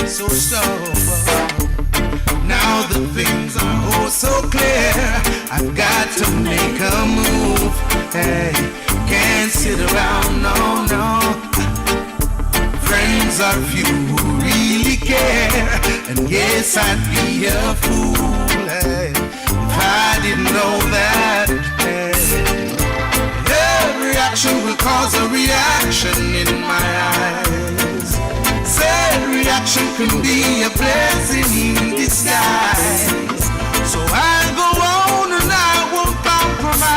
so. Now the things are oh so clear. I've got to make a move. Hey, can't sit around, no. Friends are few who really care, and yes, I'd be a fool if I didn't know that. Every action will cause a reaction in my eyes. Said reaction can be a blessing in disguise. So I go on and I won't compromise.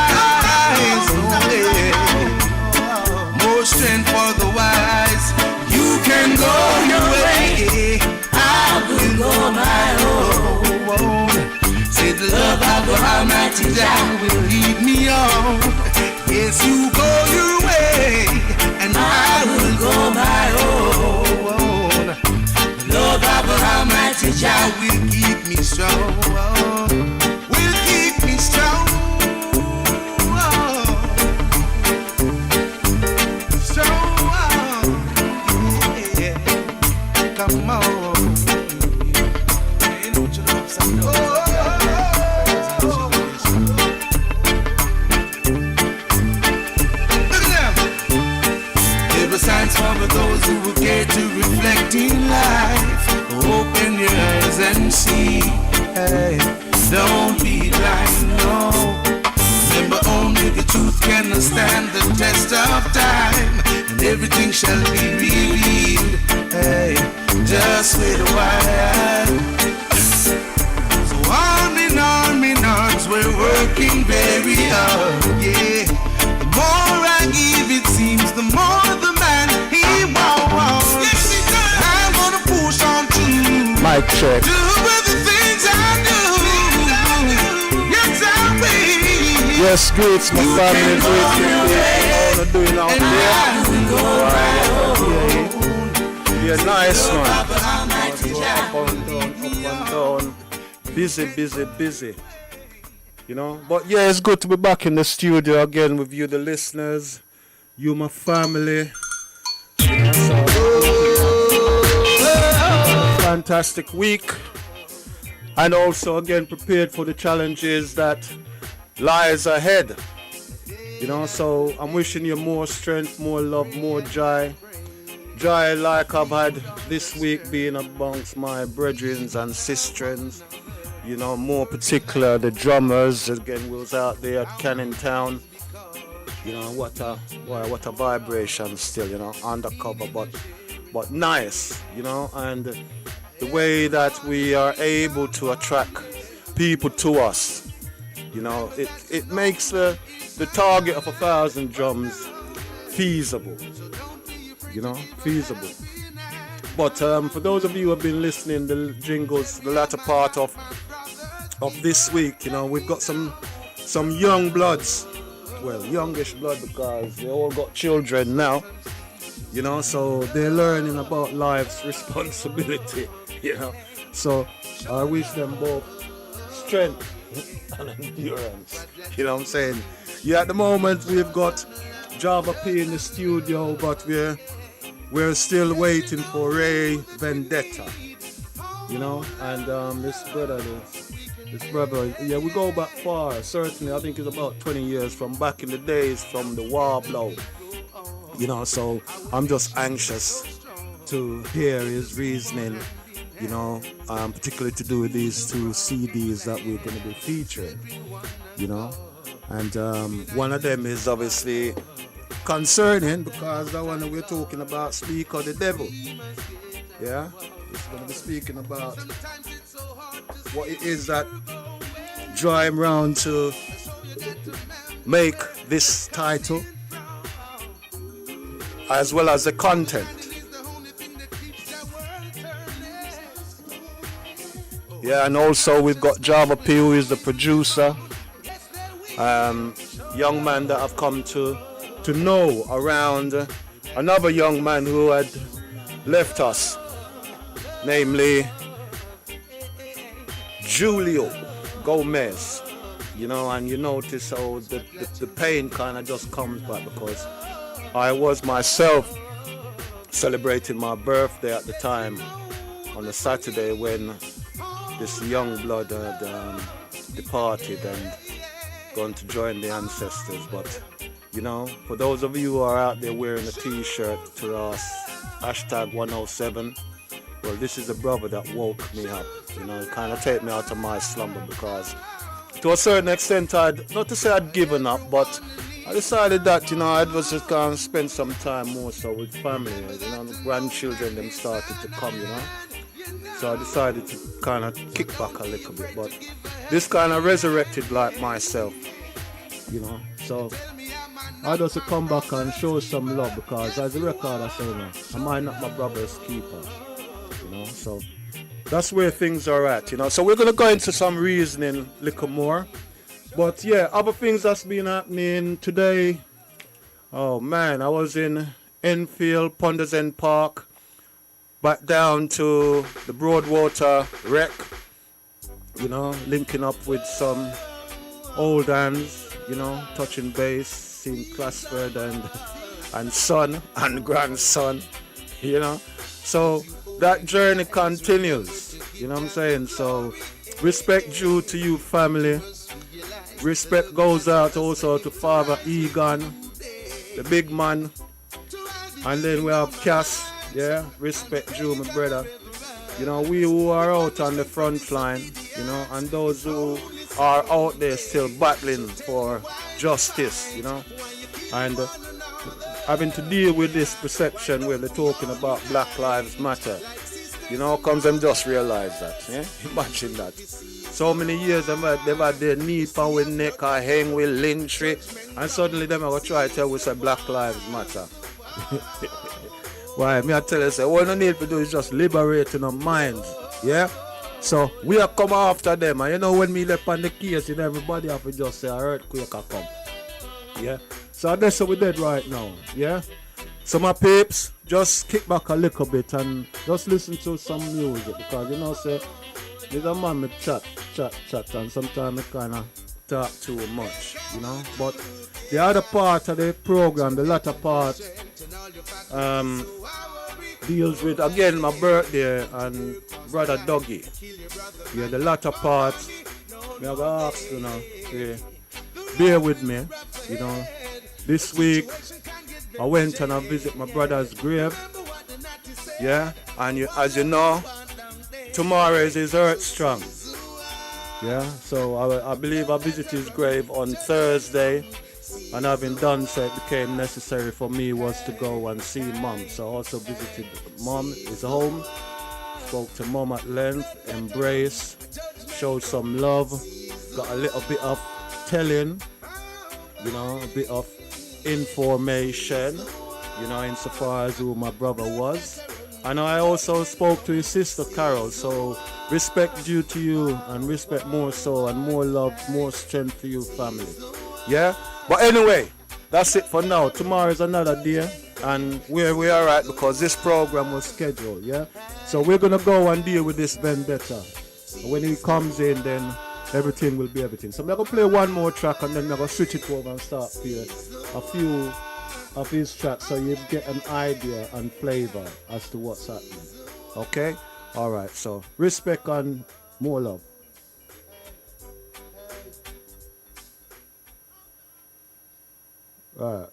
More strength for the wise. You can go your way, I will go my own. Say the love of the Almighty Jah will lead me on. Yes, you go your way, and I will go my own. The love of the Almighty Jah will keep me strong. Will keep me strong. Come on. There are signs for those who will get to reflect in life. Open your eyes and see. Hey, don't be blind, no. Remember, only the truth can stand the test of time, and everything shall be revealed. Hey, just wait a while. So arm in arms, we're working very hard, yeah. The more I give, it seems, the more the man he wants. Yes, he does. I'm gonna push on to mic check. do the things I do. Yes, I will. Yes, greets my family, greets you doing out there. Yeah, nice one. Up and down. Busy. You know, but yeah, it's good to be back in the studio again with you, the listeners. You, my family. You know, so, fantastic week. And also, again, prepared for the challenges that lies ahead. You know, so I'm wishing you more strength, more love, more joy. Joy like I've had this week being amongst my brethren and sisters. You know, more particular the drummers. Again, we was out there at Canning Town. You know, what a vibration still, you know, undercover, but nice, you know, and the way that we are able to attract people to us, you know, it makes the target of 1,000 drums feasible, you know, feasible. But for those of you who have been listening the jingles, the latter part of this week, you know, we've got some young bloods, well, youngish blood, because they all got children now, you know, so they're learning about life's responsibility, you know. So I wish them both strength and endurance, you know what I'm saying. Yeah, at the moment we've got Java P in the studio, but we're still waiting for Vendenetta, you know, and this brother, yeah, we go back far, certainly. I think it's about 20 years from back in the days from the war blow, you know, so I'm just anxious to hear his reasoning, you know, particularly to do with these two CDs that we're going to be featuring, you know, and one of them is obviously concerning because that one that we're talking about, Speak of the Devil, yeah, it's going to be speaking about what it is that draw him round to make this title, as well as the content. Yeah, and also we've got Java P, who is the producer, young man that I've come to know around another young man who had left us, namely Julio Gomez, you know, and you notice how the pain kind of just comes back because I was myself celebrating my birthday at the time on a Saturday when this young blood had departed and gone to join the ancestors. But you know, for those of you who are out there wearing a t-shirt 2.R.A.S.S, hashtag 107, well, this is a brother that woke me up. You know, it kind of take me out of my slumber, because to a certain extent, not to say I'd given up, but I decided that, you know, I'd just kind of spend some time more so with family. You know, the grandchildren them started to come, you know. So I decided to kind of kick back a little bit, but this kind of resurrected like myself, you know. So I just come back and show some love, because as a record I say, you know, am I not my brother's keeper? You know, so that's where things are at, you know. So we're gonna go into some reasoning a little more. But yeah, other things that's been happening today. Oh man, I was in Enfield, Ponders End Park, back down to the Broadwater Rec, you know, linking up with some old hands, you know, touching base, seeing Classford and son and grandson, you know. So that journey continues, you know what I'm saying? So respect due to you, family. Respect goes out also to Father Egan, the big man. And then we have Cass, yeah, respect due, my brother. You know, we who are out on the front line, you know, and those who are out there still battling for justice, you know, and having to deal with this perception where they're talking about Black Lives Matter. You know, comes and just realize that, yeah? Imagine that. So many years they've had their knee on with neck or hang with lynchry, and suddenly them are going to try to tell we say Black Lives Matter. Why? Me I tell you, say, all you need to do is just liberating our minds, yeah? So we are come after them, and you know when me left on the case, you know, everybody have to just say a earthquake will come, yeah? So that's what we did right now, yeah? So my peeps, just kick back a little bit and just listen to some music, because you know, say, there's a man me chat, and sometimes I kind of talk too much, you know. But the other part of the program, the latter part, deals with, again, my birthday and brother Dougie. Yeah, the latter part, me have asked, you know, to bear with me, you know. This week, I went and I visit my brother's grave, yeah, and as you know, tomorrow is his Earth Strong, yeah, so I believe I visited his grave on Thursday, and having done so, it became necessary for me was to go and see Mom. So I also visited Mom, his home, spoke to Mom at length, embraced, showed some love, got a little bit of telling, you know, a bit of information, you know, insofar as who my brother was. And I also spoke to his sister Carol, so respect due to you, and respect more so, and more love, more strength to you, family. Yeah? But anyway, that's it for now. Tomorrow is another day, and where we are at, because this program was scheduled, yeah? So we're gonna go and deal with this Vendetta. When he comes in, then everything will be everything. So I'm gonna play one more track, and then I'm gonna switch it over and start playing a few of his tracks, so you get an idea and flavor as to what's happening. Okay? Alright, so respect and more love. Alright,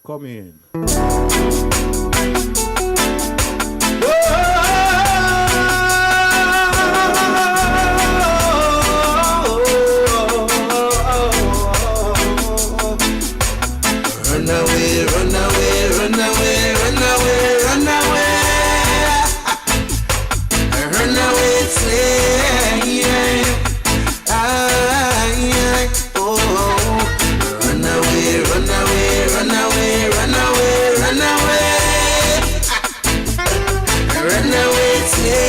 come in. Run away, run away, run away, run away, run away. Run away, say, oh. Run away, run away, run away, run away, run away. Run away, say,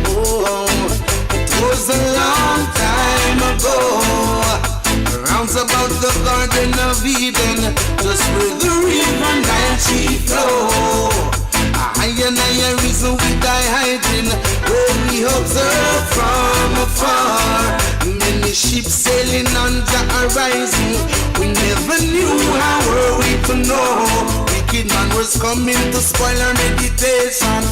oh. It was a long time ago. Rounds about the Garden of Eden, just where the river Nile she flow. Higher and higher reason we die hiding, where we observe from afar. Many ship sailing on the horizon. We never knew how were we to know. Wicked man was coming to spoil our meditation.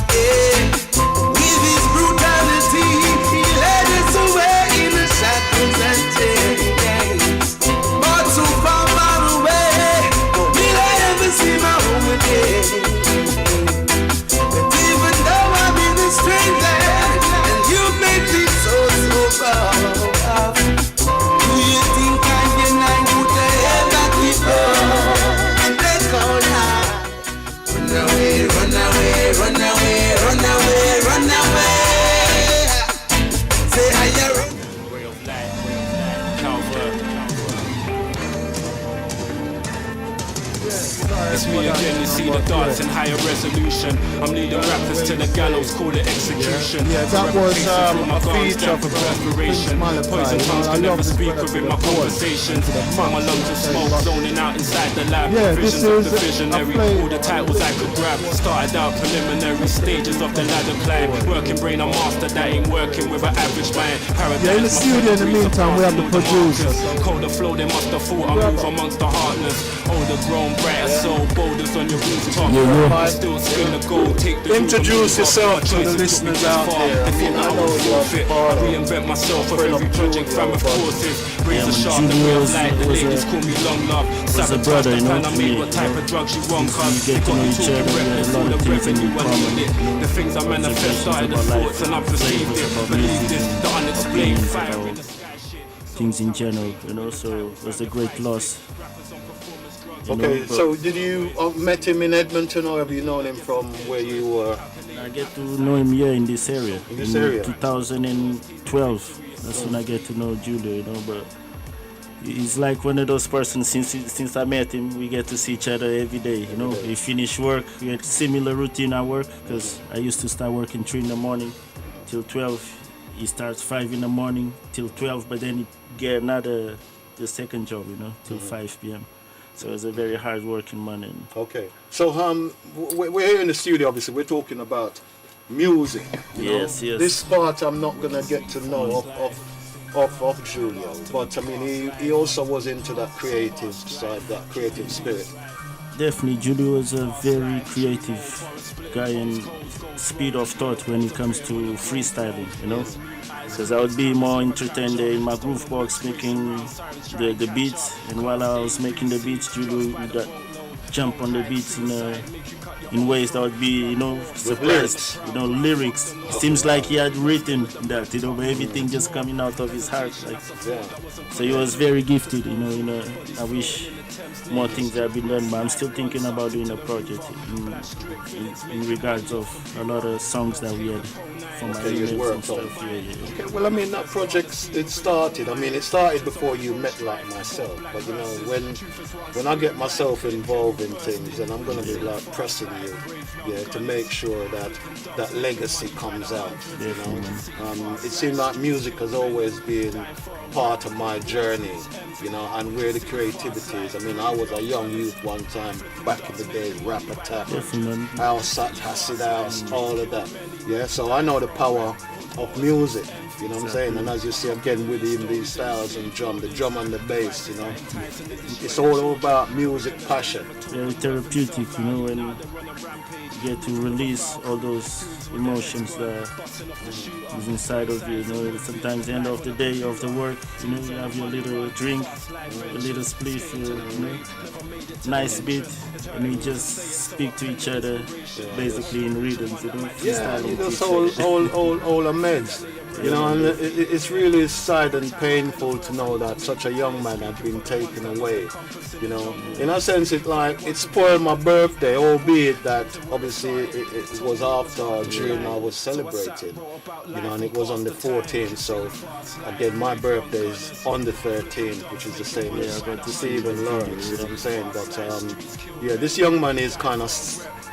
With his brutality, he led us away in the shadows and chains. But so far, far away, will I ever see my home again? But even though I'm in a strange land, and you make me so rough, do you think I would ever keep on? They call out, run away, run away, run away, run away, run away. Say hi, Ray of light, Calvert. It's me again, you see the dance in higher resolution. I'm leading rappers to the gallows, call it execution. Yeah, that was a feature of perspiration. Poison tongues can never speak within my conversation. My lungs of smoke zoning out inside the lab. Visions of the visionary, all the titles I could grab. Started out preliminary stages of the ladder climb. Working brain, I master that ain't working with an average mind. Yeah, in the studio in the meantime we have the producers. Colder flow, they must have thought I move amongst the heartless. Older grown, brighter soul, boulders on your rooftop. Still spin the gold, take the introduce yourself to the listeners out there. I reinvent myself for every project from of courses. Razor sharp, the real light, the ladies call me long love. Sabotage the plan I made, what type of drugs you want, cuz they got me talking reckless, all the revenue I need it. The things I manifest started as thoughts and I perceived it. Believe this, the unexplained fire in the sky shit. Things in general, so it was a great loss. Okay, so did you met him in Edmonton or have you known him from where you were? I get to know him here in this area. In this area? 2012. That's when I get to know Julio, but he's like one of those persons since I met him, we get to see each other every day, We finish work, we had similar routine at work, because I used to start working 3 in the morning till 12. He starts 5 in the morning till 12, but then he get the second job, till 5 p.m. So it's a very hard working man. Okay. So we're here in the studio, obviously, we're talking about music. Yes. This part I'm not gonna get to know of Julio, but I mean he also was into that creative side, that creative spirit. Definitely, Julio was a very creative guy and speed of thought when it comes to freestyling, Because I would be more entertained in my groove box making the beats, and while I was making the beats, Julio would jump on the beats in ways that would be, surprised, lyrics. Seems like he had written that, but everything just coming out of his heart. So he was very gifted, I wish more things have been done, but I'm still thinking about doing a project in regards of a lot of songs that we had for my emails and stuff. Okay, well, I mean, that project, it started before you met like myself, but when I get myself involved in things, then I'm going to be like pressing you, to make sure that legacy comes out, It seemed like music has always been part of my journey, and where the creativity is. I mean, I was a young youth one time, back in the day, Rap Attack, House, Acid House, all of that. So I know the power of music, what I'm saying? And as you see again within these styles and the drum and the bass, it's all about music passion. Very therapeutic, when you get to release all those emotions that is inside of you, Sometimes at the end of the day of the work, you have your little drink, a little spliff, nice beat, and we just speak to each other, basically in rhythms, That's all amazed. And it's really sad and painful to know that such a young man had been taken away. In a sense, it spoiled my birthday, albeit that obviously it was after June I was celebrating, and it was on the 14th. So again, my birthday is on the 13th, which is the same as Stephen Lawrence. You know what I'm saying? But this young man is kind of.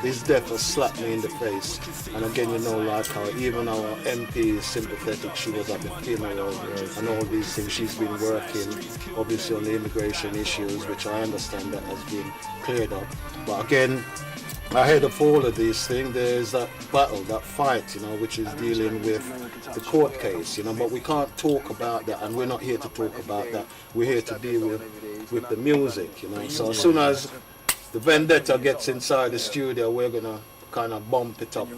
His death has slapped me in the face. And again, like how even our MP is sympathetic. She was at the funeral and all these things. She's been working, obviously, on the immigration issues, which I understand that has been cleared up. But again, ahead of all of these things, there's that battle, that fight, which is dealing with the court case, but we can't talk about that, and we're not here to talk about that. We're here to deal with the music, So as soon as the Vendetta gets inside the studio, we're gonna kind of bump it up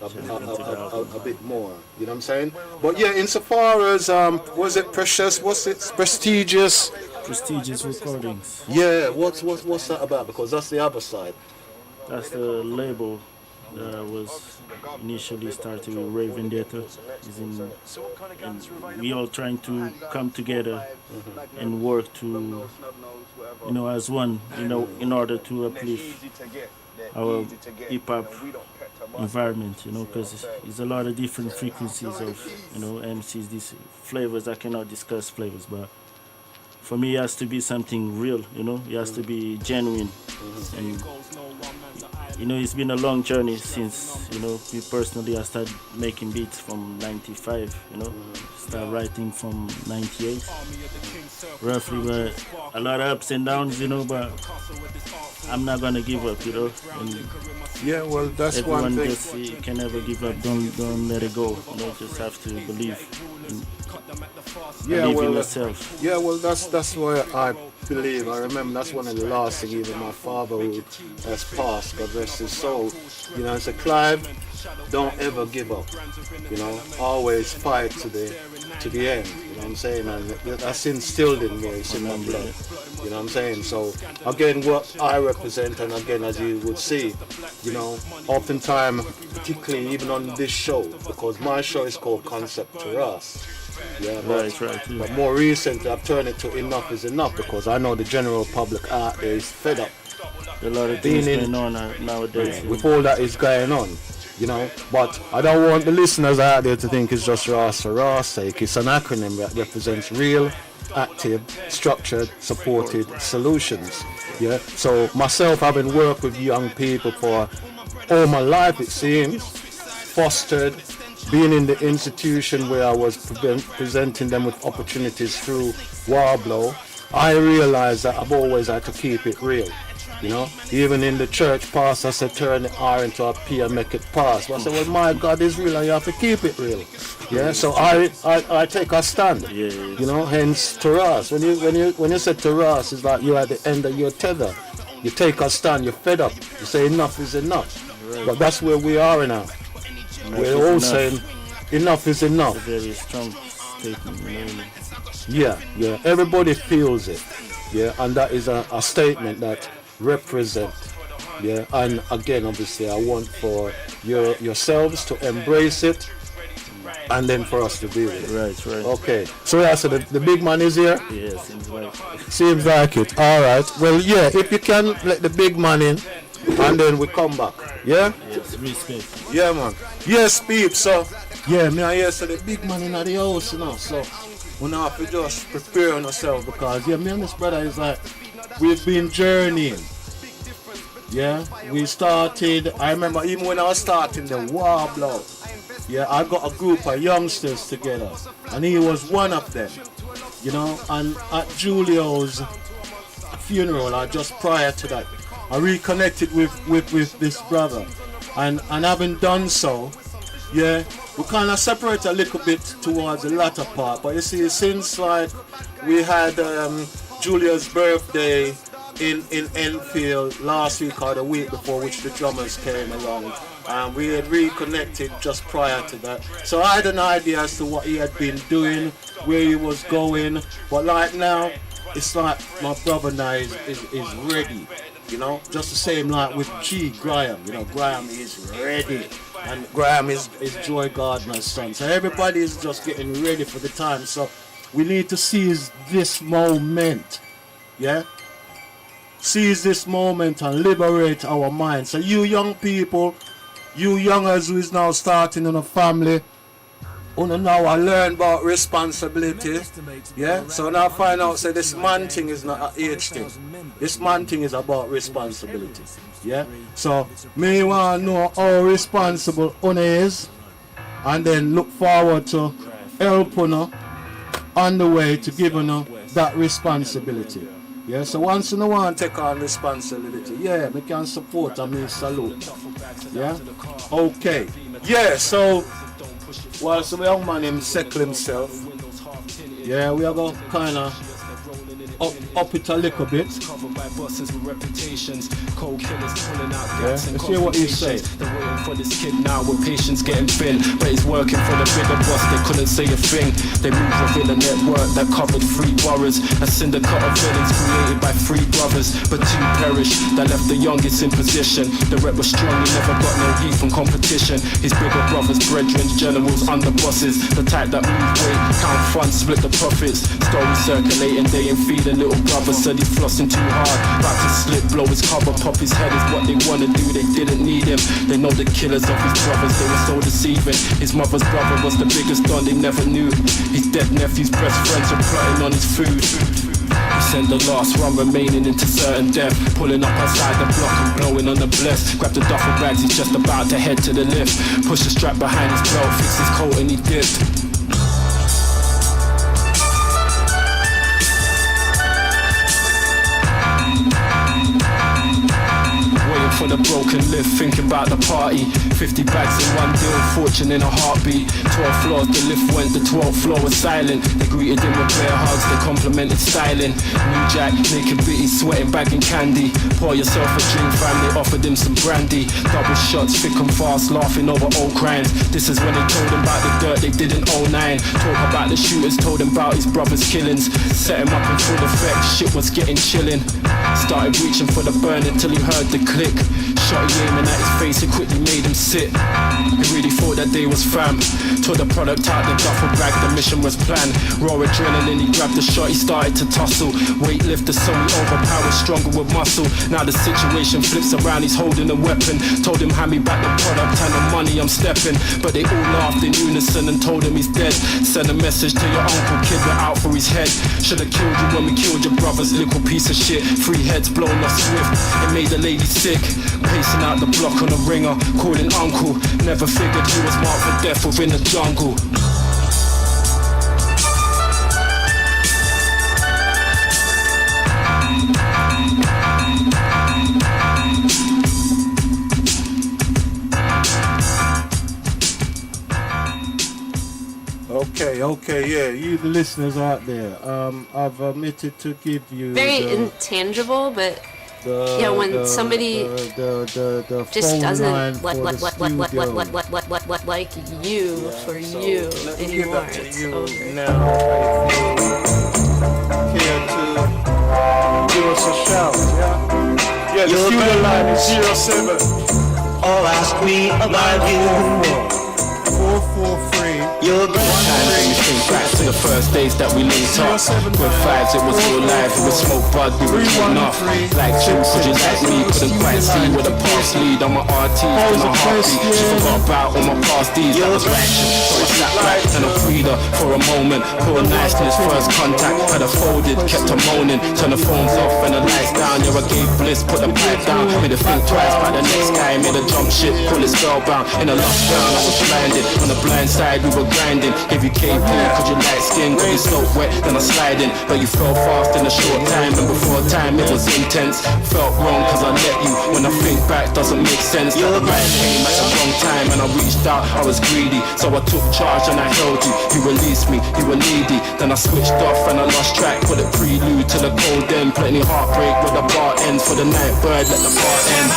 a bit more, you know what I'm saying? But yeah, insofar as was it precious? Was it prestigious? Prestigious Recordings. Yeah, what's that about? Because that's the other side. That's the label that was initially started with Vendenetta. And we all trying to come together and work to, as one, in order to uplift our hip hop environment, because it's a lot of different frequencies of, MCs, these flavors. I cannot discuss flavors, but for me, it has to be something real, it has to be genuine. And it's been a long journey since, me personally, I started making beats from 95, start writing from 98, roughly, but a lot of ups and downs, but I'm not gonna give up, and yeah, well, that's one thing. You can never give up, don't let it go, just have to believe in yourself. Yeah, well, that's why I believe. I remember that's one of the last things even my father who has passed, God rest his soul. I said, Clive, don't ever give up. Always fight to the end. You know what I'm saying? And that's instilled in me. It's in my blood. You know what I'm saying? So again, what I represent, and again, as you would see, oftentimes, particularly even on this show, because my show is called Concept 2.R.A.S.S. Yeah, but more recently I've turned it to Enough is Enough, because I know the general public out there is fed up. A lot of things going on nowadays. With all that is going on, but I don't want the listeners out there to think it's just R.A.S.S for R.A.S.S sake. It's an acronym that represents real, active, structured, supported solutions. Yeah. So myself, having worked with young people for all my life, it seems, fostered, being in the institution where I was presenting them with opportunities through Warblow, I realized that I've always had to keep it real. Even in the church, pastor said turn the R into a P and make it pass. But I said, well, my God is real, and you have to keep it real. Yeah, so I take a stand. Hence to when you said to us, it's like you're at the end of your tether. You take a stand, you're fed up. You say enough is enough. But that's where we are now. We're all saying enough is enough. It's a very strong statement. Yeah. Everybody feels it. Yeah, and that is a statement that represent. Yeah, and again, obviously, I want for yourselves to embrace it, and then for us to deal with it. Right. Okay. So the big man is here. Yeah, seems like. Seems like it. All right. Well, yeah. If you can let the big man in, and then we come back. Yeah. Yes, respect. Yeah, man. Yes, peeps. So, yeah, me and so the big man in the house, So we now have to just prepare ourselves, because me and this brother is like, we've been journeying. Yeah, we started. I remember even when I was starting the Warblow. Yeah, I got a group of youngsters together, and he was one of them. And at Julio's funeral, just prior to that, I reconnected with this brother, and having done so, yeah, we kind of separate a little bit towards the latter part. But you see, since like we had Julia's birthday in Enfield last week or the week before, which the drummers came along, and we had reconnected just prior to that. So I had an idea as to what he had been doing, where he was going. But like now, it's like my brother now is ready. Just the same like with Graham. Graham is ready. And Graham is Joy Gardner's son. So everybody is just getting ready for the time. So we need to seize this moment. Yeah? Seize this moment and liberate our minds. So you young people, you youngers who is now starting in a family, now I learn about responsibility. Yeah? So now I find out, say this man thing is not an age thing. This man thing is about responsibility. Yeah? So me want to know how responsible Una is, and then look forward to help Una on the way to give Una that responsibility. Yeah, so once in a while take on responsibility. Yeah, we can support and we salute. Yeah? Okay. Yeah, so whilst the young man him settle himself, yeah, we are going to kind of up it a little bit. Covered by bosses with reputations, cold killers pulling out gas and let's hear what you say. They're waiting for this kid now with patience getting thin, but he's working for the bigger boss. They couldn't say a thing. They moved within a network that covered 3 boroughs, a syndicate of villains created by 3 brothers, but 2 perished. That left the youngest in position. The rep was strong, he never got no heat from competition. His bigger brothers, brethren, generals, under bosses, the type that move weight, count funds, split the profits. Stories circulating, they ain't feeding. Little brother said he's flossing too hard, about to slip, blow his cover, pop his head is what they wanna do. They didn't need him. They know the killers of his brothers, they were so deceiving. His mother's brother was the biggest don they never knew. His dead nephew's best friends were plotting on his food. He sent the last one remaining into certain death, pulling up outside the block and blowing on the bless. Grabbed the duffel bags, he's just about to head to the lift. Pushed the strap behind his belt, fixed his coat and he dipped. For the broken lift, thinking about the party. 50 bags in one deal, fortune in a heartbeat. 12 floors, the lift went, the 12th floor was silent. They greeted him with bear hugs, they complimented styling. New Jack, naked bitty, sweating, bagging candy. Pour yourself a drink, fam, they offered him some brandy. Double shots, thick and fast, laughing over old crimes. This is when they told him about the dirt they did in 09. Talk about the shooters, told him about his brother's killings. Set him up in full effect, shit was getting chillin'. Started reaching for the burn until he heard the click. Shot he aiming at his face, it quickly made him sit. He really thought that day was fam. Tore the product out the duffel bag, the mission was planned. Raw adrenaline, he grabbed the shot, he started to tussle. Weightlifter, so he overpowered, stronger with muscle. Now the situation flips around, he's holding a weapon. Told him hand me back the product and the money, I'm stepping. But they all laughed in unison and told him he's dead. Send a message to your uncle, kid, we're out for his head. Should've killed you when we killed your brothers, little piece of shit. 3 heads blown off swift, it made the lady sick. Pacing out the block on a ringer, calling uncle. Never figured he was marked for death within the jungle. Okay, yeah, you the listeners out there, I've omitted to give you very intangible, but when somebody the just doesn't like you for you anymore, it's over. Now, care to give us a shout, yeah? Yeah, the studio line is 07. Oh, ask me about you. 443. You're good. Time to think back to the first days that we linked up. Good vibes, it was real life. We would smoke bud, we were getting off. Like you, could you like me? Couldn't quite see where the past lead. On my RT, in my heartbeat. She forgot about all my past deeds. That was righteous. So I sat back and I freed her for a moment. Poor niceness, first contact. Had her folded, kept her moaning. Turn the phones off and the lights down. Yeah, I gave bliss, put the pipe down. Made her think twice about the next guy. Made her jump shit, pull it spellbound. In a lost ground, I was blinded. On the blind side, we were grinding. Give you KP, cause you light skin, cause you soak wet, then I slide in. But you fell fast in a short time, and before time it was intense. Felt wrong cause I let you, when I think back doesn't make sense. That the right came at the wrong time, and I reached out, I was greedy. So I took charge and I held you, you released me, you were needy. Then I switched off and I lost track, put a prelude to the cold end. Plenty heartbreak with the bar ends, for the night bird let the bar end.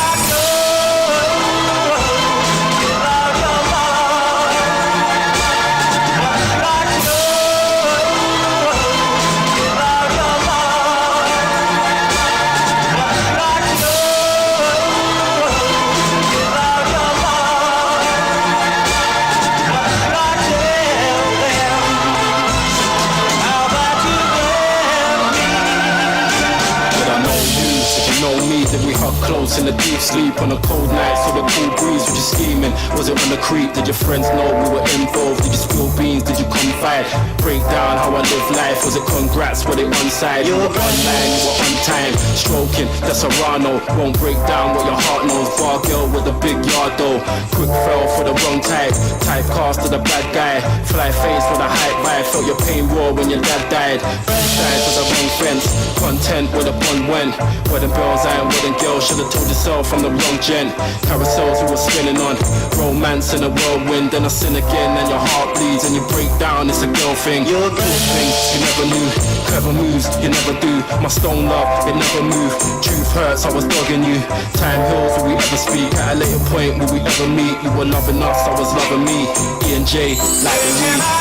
Close in the deep sleep on a cold night, so the cool breeze was just scheming. Was it on the creep? Did your friends know we were involved? Did you spill beans? Did you confide? Break down how I live life. Was it congrats? Were they on side? You were online, you were on time. Stroking, the Serrano. Won't break down what your heart knows. Bar girl with a big yard though. Quick fell for the wrong type. Typecast to the bad guy. Fly face with a hype vibe. Felt your pain raw when your dad died. Died with the wrong fence. Content where the bond went. Wedding bells and wedding girls. Should've told yourself I'm the wrong gen. Carousels we were spinning on. Romance in a whirlwind. Then I sin again and your heart bleeds and you break down. It's a girl thing. Cool things you never knew. Clever moves you never do. My stone love it never moved. Truth hurts I was dogging you. Time heals will we ever speak. At a later point will we ever meet. You were loving us I was loving me. E and J like the we.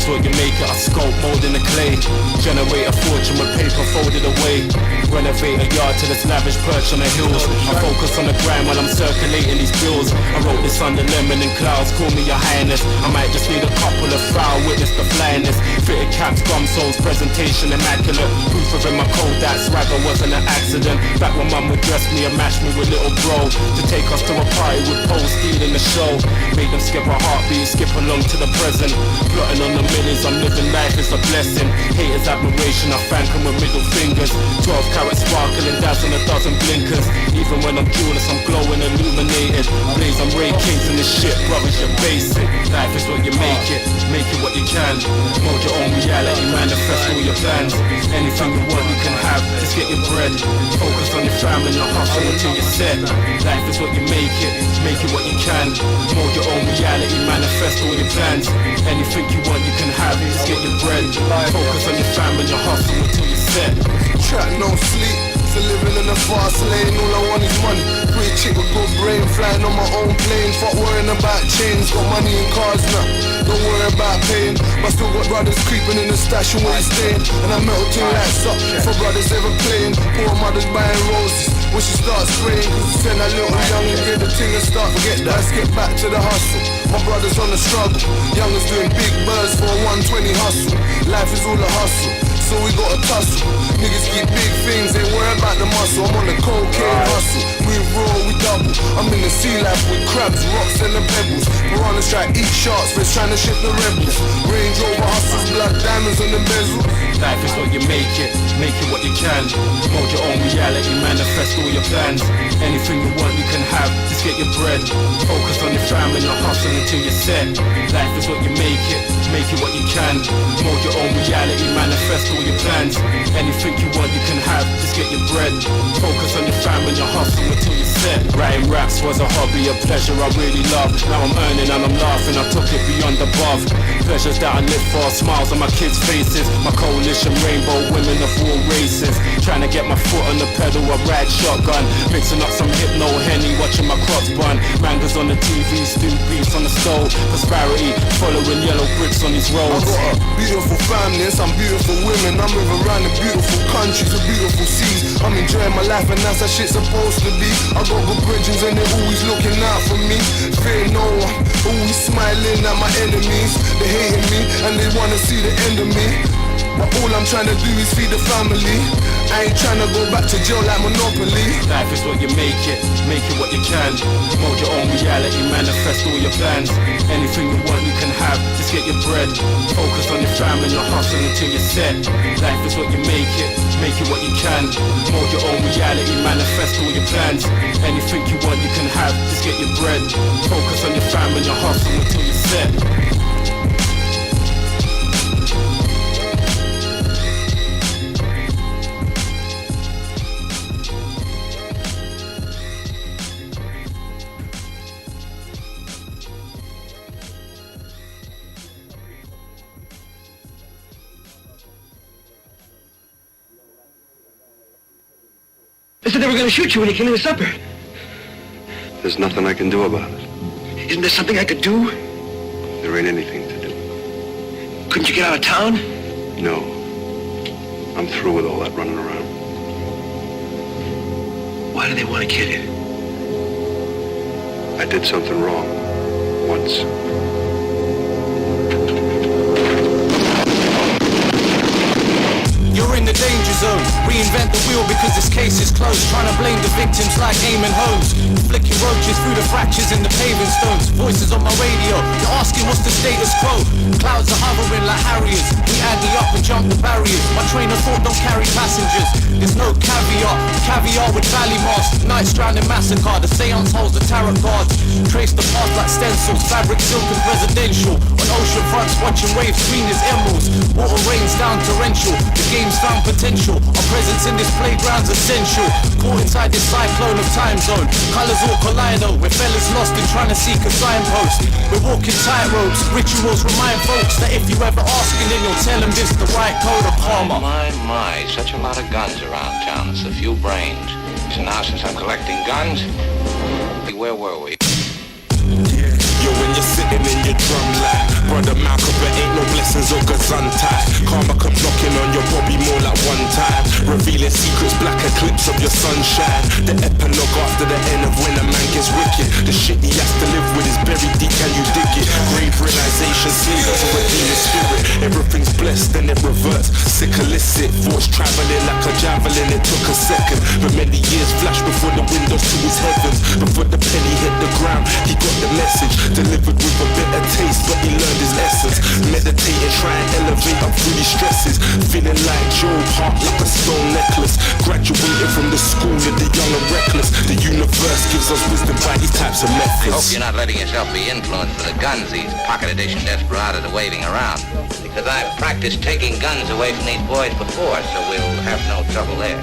What you make it, I sculpt mold in the clay. Generate a fortune with paper folded away. Renovate a yard to this lavish perch on the hills. I focus on the grind while I'm circulating these bills. I wrote this under lemon and clouds, call me your highness. I might just need a couple of foul, witness the flyness. Fitted caps, gum soles, presentation immaculate. Proof of in my code that swagger wasn't an accident. Back when mum would dress me and match me with little bro to take us to a party with Pole stealing the show. Made them skip a heartbeat, skip along to the present. Plotting on the millions, I'm living life, it's a blessing. Haters admiration, I thank them with middle fingers. 12 carats sparkling, dazzling a dozen blinkers. Even when I'm jewelous, I'm glowing, illuminated. Blaze, I'm Ray Kings in this shit, brothers, you're basic. Life is what you make it what you can. Mold your own reality, manifest all your plans. Anything you want, you can have, just get your bread. Focus on your family, your hustle until you're set. Life is what you make it what you can. Mold your own reality, manifest all your plans. Anything you want, you can have, just get your bread. Focus on your family, your hustle until you're set. Track no sleep, so living in a fast lane. All I want is money. Pretty chick with good brain, flying on my own plane. Fuck worrying about chains, got money in cars now. Don't worry about paying, but still got brothers creeping in the stash and where you staying. And I melting lights up for brothers ever playing. Poor mothers buying roses when she starts spraying. Cause you send that little young and get the thing and start. Forget that, let's get back to the hustle. My brothers on the struggle, youngers doing big birds for a 120 hustle. Life is all a hustle, so we gotta tussle. Niggas keep big things, ain't worry about the muscle. I'm on the cocaine hustle, we raw, we double. I'm in the sea life with crabs, rocks and the pebbles. Piranhas try to eat sharks, we're trying to ship the rebels. Range Rover hustles, black diamonds on the bezel. Life is what you make it what you can. Mold your own reality, manifest all your plans. Anything you want, you can have, just get your bread. Focus on your family, your hustle until you're set. Life is what you make it what you can. Mold your own reality, manifest all your plans. Anything you want, you can have, just get your bread. Focus on your family, your hustle until you're set. Writing raps was a hobby, a pleasure I really love. Now I'm earning and I'm laughing, I took it beyond above. Pleasures that I live for, smiles on my kids' faces. My coalition, rainbow women of all races. Trying to get my foot on the pedal, I ride shotgun. Mixing up some hypno Henny, watching my crops bun. Mangas on the TV, stew beefs on the stove. Prosperity, following yellow bricks on these I roads. got a beautiful family and some beautiful women. I move around in beautiful countries with beautiful seas. I'm enjoying my life and that's how shit's supposed to be. I got good bridges and they're always looking out for me. Fear no one, always smiling at my enemies. They hating me and they wanna see the end of me. but all I'm trying to do is feed the family. I ain't trying to go back to jail like Monopoly. Life is what you make it what you can. Mold your own reality, manifest all your plans. Anything you want you can have, just get your bread. Focus on your family, your hustle until you're set. Life is what you make it what you can. Mold your own reality, manifest all your plans. Anything you want you can have, just get your bread. Focus on your family, your hustle until you're set. They said they were going to shoot you when you came in to supper. There's nothing I can do about it. Isn't there something I could do? There ain't anything to do. Couldn't you get out of town? No. I'm through with all that running around. Why do they want to kill you? I did something wrong. Once. You're in the danger zone. Reinvent the wheel because this case is closed. Trying to blame the victims like aiming hose. Flicking roaches through the fractures in the paving stones. Voices on my radio. You're asking what's the status quo. Clouds are hovering like Harriers. We add the up and jump the barriers. My train of thought don't carry passengers. There's no caviar. Caviar with valley mask. Night drowning massacre. The seance holds the tarot cards. Trace the past like stencils. Fabric, silk and residential. On ocean fronts watching waves green as emeralds. Water rains down torrential. The game's found potential. Our presence in this playground's essential. Caught inside this cyclone of time zone. Colours all collido. We're fellas lost in trying to seek a signpost. We're walking tightropes. Rituals remind folks that if you ever asking, then you'll tell them this the right code of karma. My, such a lot of guns around town. It's a few brains. So now since I'm collecting guns, where were we? Yo, when you're sitting in your drum line, brother Malcolm, but ain't no blessings or goods untied. Karma comes knocking on your body more like one time, revealing secrets, black eclipse of your sunshine. The epilogue after the end of when a man gets wicked. The shit he has to live with is buried deep, can you dig it? Grave realization, slingers of a demon spirit. Everything's blessed, then it reverts. Sick illicit, thoughts traveling like a javelin. It took a second, but many years flashed before the windows to his heavens. Before the penny hit the ground, he got the message. Delivered with a bitter taste, but he learned his essence. Meditating, trying to elevate up through these stresses. Feeling like Job, heart like a stone necklace. Graduating from the school of the young and reckless. The universe gives us wisdom by these types of methods. I hope you're not letting yourself be influenced by the guns these pocket edition desperados are waving around. Because I've practiced taking guns away from these boys before, so we'll have no trouble there.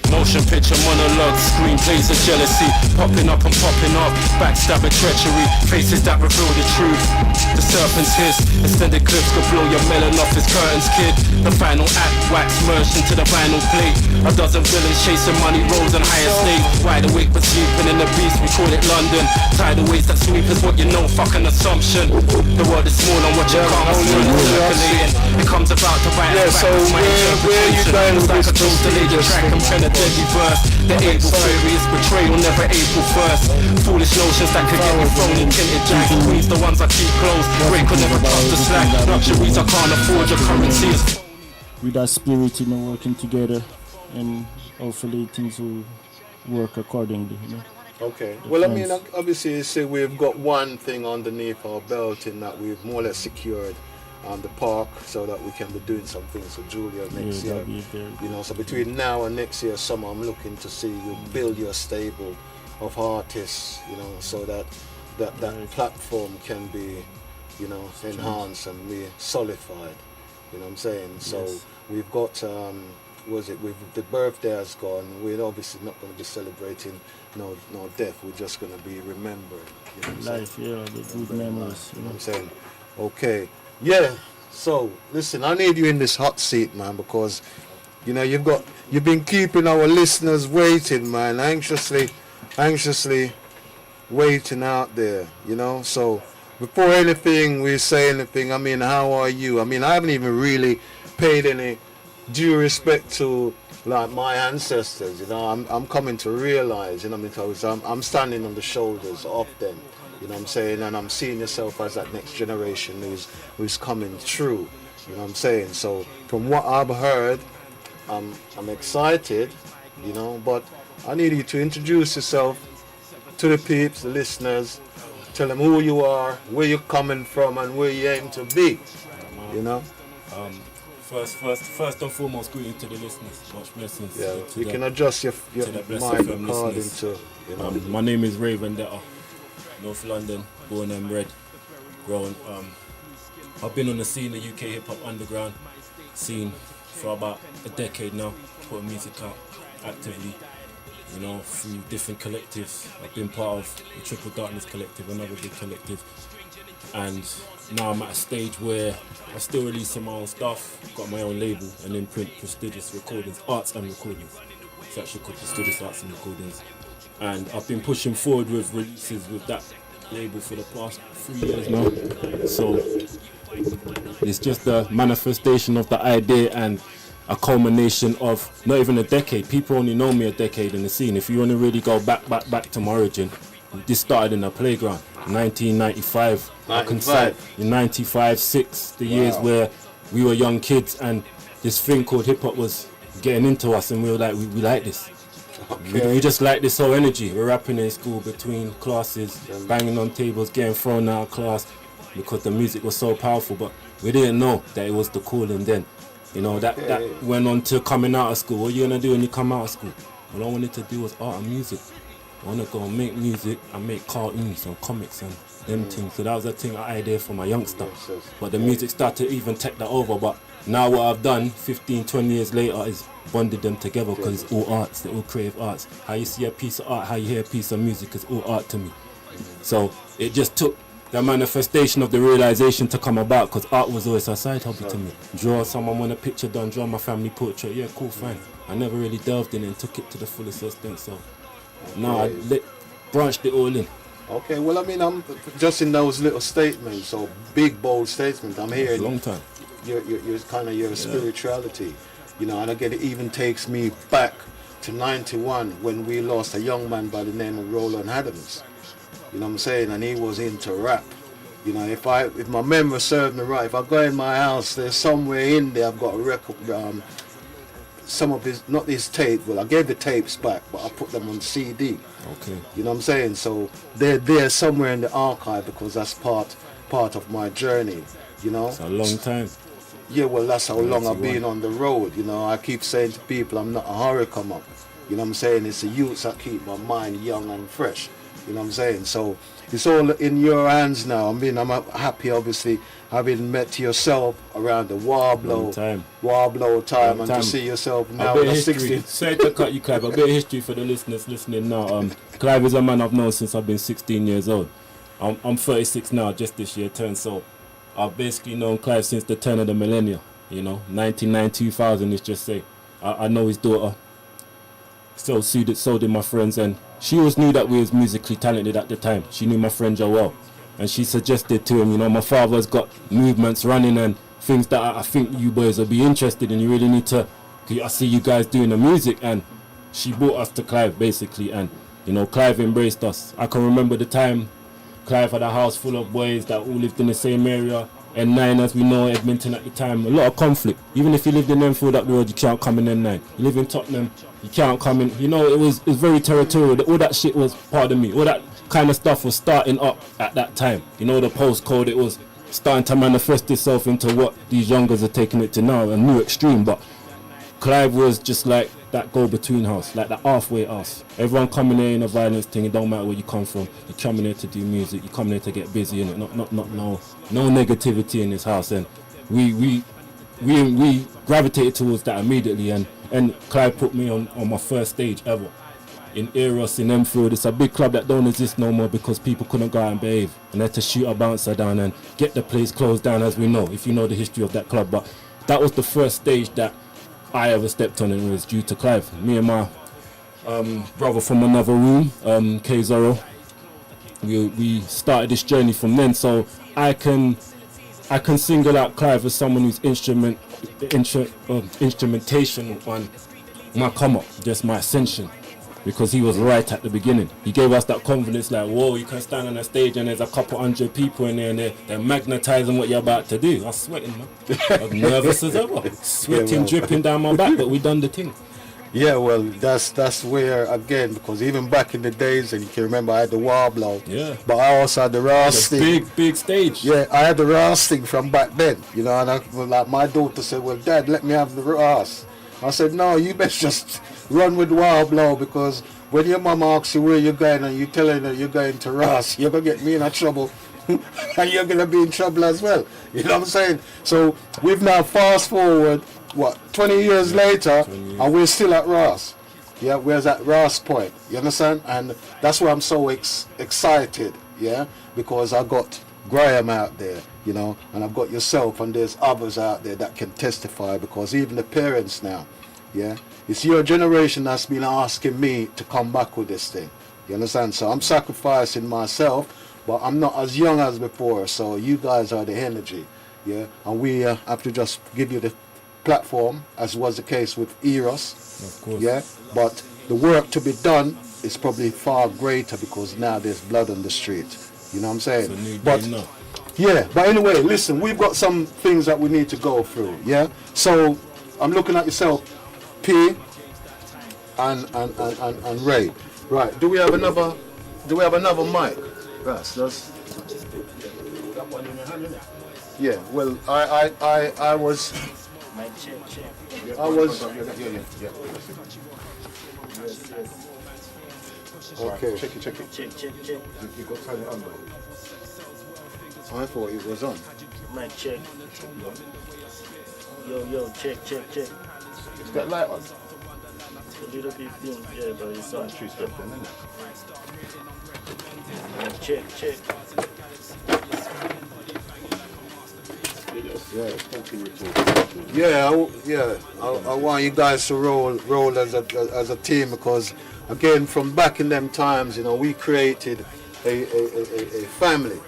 Motion picture monologue, screenplays of jealousy, popping up and popping off, backstabbing treachery, faces that reveal the truth. The serpent's hiss, extended clips could blow your melon off his curtains, kid. The final act, wax merged into the vinyl plate. A dozen villains chasing money, roads and higher state. Wide awake but sleeping in the beast, we call it London. Tidal waves that sweep is what you know, fucking assumption. The world is small and what you can't see circulating. It comes about to bite us back with my interpretation. It's like a constellated track and penetrating. The able theory is betrayal, never April 1st. Foolish notions that could get you thrown in tinted jags. Queens, the ones I keep close. Break will never trust the slack. Luxuries I can't afford, your currency is. With that spirit, working together, and hopefully things will work accordingly, Okay. Well, I mean, obviously, you see, we've got one thing underneath our belt in that we've more or less secured the park, so that we can be doing some things with Julia next year. So between now and next year summer, I'm looking to see you build your stable of artists, so that platform can be, enhanced and be solidified. You know what I'm saying? So we've got with the birthday has gone, we're obviously not going to be celebrating no death. We're just going to be remembering. Life, the good memories. You know what I'm saying? Okay. Yeah, so listen, I need you in this hot seat, man, because you've been keeping our listeners waiting, man, anxiously waiting out there, So before we say anything, I mean, how are you? I mean, I haven't even really paid any due respect to like my ancestors, I'm coming to realize, because I'm standing on the shoulders of them. You know what I'm saying? And I'm seeing yourself as that next generation who's coming through. You know what I'm saying? So from what I've heard, I'm excited, you know, but I need you to introduce yourself to the peeps, the listeners, tell them who you are, where you're coming from, and where you aim to be, you know? First and foremost, greeting to the listeners. Much blessings. Yeah, to you the, can adjust your to the Blessed mic FM according listeners. to, you know. My name is Vendenetta, North London, born and bred, grown. I've been on the scene, the UK hip hop underground scene for about a decade now, putting music out actively, you know, through different collectives. I've been part of the Triple Darkness collective, another big collective, and now I'm at a stage where I still releasing my own stuff, got my own label and imprint, Prestigious Recordings, Arts and Recordings. It's actually called Prestigious Arts and Recordings. And I've been pushing forward with releases with that label for the past 3 years now. So it's just a manifestation of the idea and a culmination of not even a decade. People only know me a decade in the scene. If you want to really go back to my origin, this started in a playground, 1995. I can say in 95, 6, the years where we were young kids and this thing called hip hop was getting into us, and we were like, we like this. Okay. We just like this whole energy. We're rapping in school between classes, banging on tables, getting thrown out of class because the music was so powerful, but we didn't know that it was the calling then. You know, that went on to coming out of school. What are you gonna do when you come out of school? All I wanted to do was art and music. I wanna go and make music and make cartoons and comics and them things. So that was a thing, I idea for my youngster. But the music started to even take that over. But now what I've done 15, 20 years later is bonded them together because it's all arts, they're all creative arts. How you see a piece of art, how you hear a piece of music is all art to me. So it just took the manifestation of the realization to come about, because art was always a side hobby to me. Draw someone, want a picture done, draw my family portrait, yeah, cool, fine. I never really delved in it and took it to the fullest extent, so now I branched it all in. Okay, well, I mean, I'm just in those little statements, or big, bold statements, I'm hearing long time. Your kind of your spirituality, you know, and again, it even takes me back to 91 when we lost a young man by the name of Roland Adams. You know what I'm saying? And he was into rap. You know, if my memory serves me right, if I go in my house, there's somewhere in there I've got a record, some of his, not his tape, well, I gave the tapes back, but I put them on CD. Okay. You know what I'm saying? So they're there somewhere in the archive because that's part of my journey, you know? It's a long time. Yeah, well, that's how long I've been on the road, you know? I keep saying to people, I'm not a hurry come up. You know what I'm saying? It's the youths that keep my mind young and fresh. You know what I'm saying? So it's all in your hands now. I mean, I'm happy, obviously, having met yourself around the Warblow time, and to see yourself now at 16. Sorry to cut you, Clive. A bit of history for the listeners listening now. Clive is a man I've known since I've been 16 years old. I'm 36 now, just this year turned. So I've basically known Clive since the turn of the millennium. You know, 1999, 2000, let's just say. I know his daughter. So did my friends, and she always knew that we was musically talented at the time. She knew my friend Joe well, and she suggested to him, you know, my father's got movements running and things that I think you boys will be interested in. You really need to, I see you guys doing the music, and she brought us to Clive basically, and you know, Clive embraced us. I can remember the time Clive had a house full of boys that all lived in the same area. N9, as we know, Edmonton at the time, a lot of conflict. Even if you lived in Enfield up the road, you can't come in N9. You live in Tottenham, you can't come in. You know, it was very territorial. All that shit was part of me. All that kind of stuff was starting up at that time. You know, the postcode, it was starting to manifest itself into what these youngers are taking it to now, a new extreme. But Clive was just like that go-between house, like that halfway house. Everyone coming here in a violence thing, it don't matter where you come from. You're coming here to do music, you're coming here to get busy in it. No negativity in this house. And we gravitated towards that immediately, and Clive put me on my first stage ever in 2.R.A.S.S in Enfield. It's a big club that don't exist no more because people couldn't go out and behave, and had to shoot a bouncer down and get the place closed down, as we know, if you know the history of that club. But that was the first stage that I ever stepped on, and it was due to Clive. Me and my brother from another room, K Zoro, we started this journey from then. So I can single out Clive as someone who's instrumentation on my come up, just my ascension. because he was right at the beginning. He gave us that confidence, like, whoa, you can stand on a stage and there's a couple hundred people in there and they're magnetizing what you're about to do. I was sweating, man. I was nervous as ever. Sweating dripping down my back, but we done the thing. Yeah, well, that's where, again, because even back in the days, and you can remember I had the warbler, but I also had the R.A.S.S thing. Big stage. Yeah, I had the R.A.S.S thing from back then, you know, and like my daughter said, well, Dad, let me have the R.A.S.S. I said, no, you best just run with warbler, because when your mum asks you where you're going and you're telling her you're going to R.A.S.S, you're going to get me in trouble. And you're going to be in trouble as well. You know what I'm saying? So we've now fast forward, 20 years later, and we're still at R.A.S S. Yeah, we're at R.A.S S point. You understand? And that's why I'm so excited, yeah? Because I got Graham out there, you know, and I've got yourself, and there's others out there that can testify, because even the parents now, yeah? It's your generation that's been asking me to come back with this thing. You understand? So I'm sacrificing myself, but I'm not as young as before, so you guys are the energy, yeah? And we have to just give you the platform, as was the case with 2.R.A.S.S, of course. Yeah, but the work to be done is probably far greater, because now there's blood on the street. You know what I'm saying? It's a new but day now. yeah, but anyway, listen, we've got some things that we need to go through. Yeah, so I'm looking at yourself, P and Ray. Right? Do we have another mic? Right, that's that one in your hand, isn't it? Yeah. Well, I was. I was. Yeah. Okay. Check it. Check. You got to turn it on though. I thought it was on. Mic check. Yo, check. Is that light on? A little bit dim, yeah, but it's on. True step then, isn't it? Check. I want you guys to roll as a team, because again, from back in them times, you know, we created a family.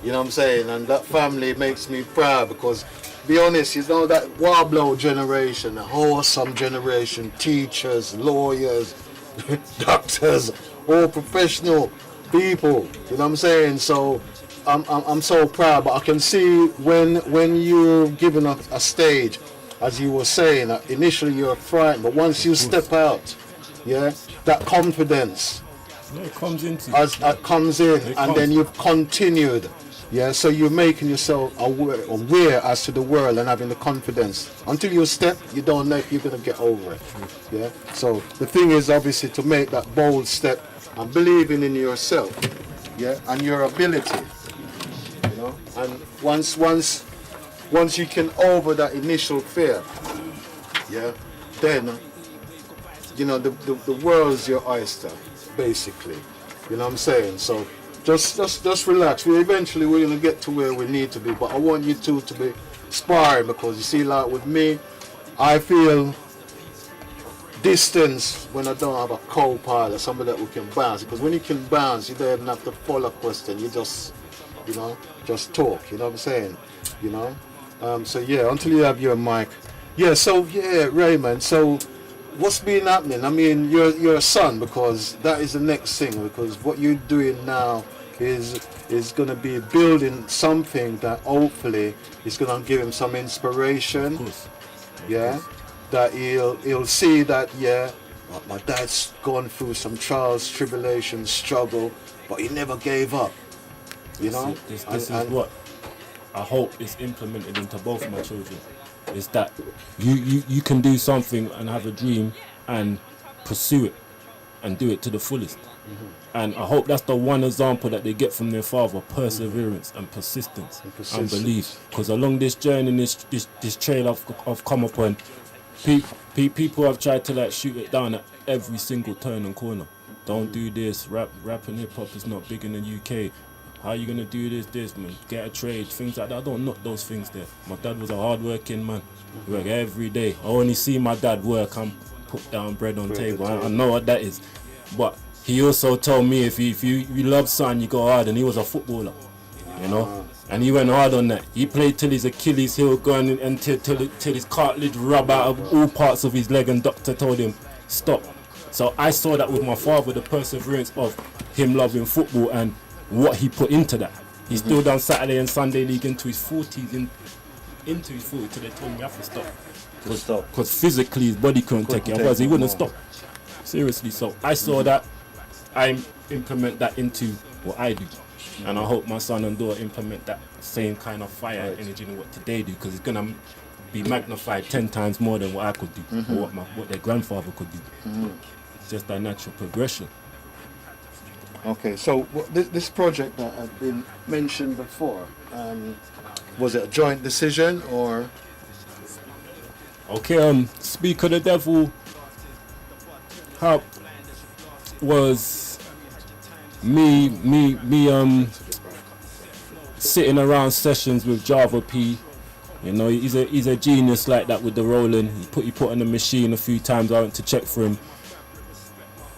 You know what I'm saying? And that family makes me proud, because, be honest, you know, that Warblow generation, the wholesome generation, teachers, lawyers, doctors, all professional people. You know what I'm saying? So I'm so proud, but I can see when you're given a stage, as you were saying, initially you're frightened, but once you step out, yeah, that confidence comes in, then you've continued, yeah, so you're making yourself aware as to the world and having the confidence. Until you step, you don't know if you're going to get over it, yeah. So the thing is, obviously, to make that bold step and believing in yourself, yeah, and your ability. And once you can over that initial fear, yeah, then you know the world's your oyster, basically. You know what I'm saying? So just relax. We're gonna get to where we need to be, but I want you two to be sparring, because you see, like with me, I feel distance when I don't have a co-pilot, somebody that we can bounce. Because when you can bounce, you don't even have to follow a question. You just, you know, just talk. You know what I'm saying? You know. So yeah, until you have your mic. Yeah. So yeah, Raymond. So what's been happening? I mean, you're a son, because that is the next thing. Because what you're doing now is going to be building something that hopefully is going to give him some inspiration. Of course. Yeah. That he'll see that, yeah, my dad's gone through some trials, tribulations, struggle, but he never gave up. You know? This is what I hope is implemented into both of my children. Is that you can do something and have a dream and pursue it and do it to the fullest. Mm-hmm. And I hope that's the one example that they get from their father: perseverance and persistence and belief. Because along this journey, this trail I've come upon, people have tried to like shoot it down at every single turn and corner. Don't do this. Rap and hip hop is not big in the UK. How are you gonna do this, man? Get a trade, things like that. I don't knock those things there. My dad was a hard-working man. He worked every day. I only see my dad work and put down bread on table. I know what that is. But he also told me if you love son, you go hard. And he was a footballer, you know. And he went hard on that. He played till his Achilles heel gone until his cartilage rub out of all parts of his leg. And doctor told him, stop So I saw that with my father, the perseverance of him loving football and what he put into that. He still done Saturday and Sunday league into his 40s, into his 40s till they told me I have to stop. Because physically his body couldn't take it, otherwise he wouldn't stop. Seriously, so I saw that, I implement that into what I do. And I hope my son and daughter implement that same kind of fire and energy in what they do, because it's going to be magnified 10 times more than what I could do, or what their grandfather could do. It's just a natural progression. Okay, so this project that had been mentioned before, was it a joint decision or? Okay, Speak of the Devil was me sitting around sessions with Java P. You know, he's a genius like that with the rolling. He put on the machine a few times. I went to check for him.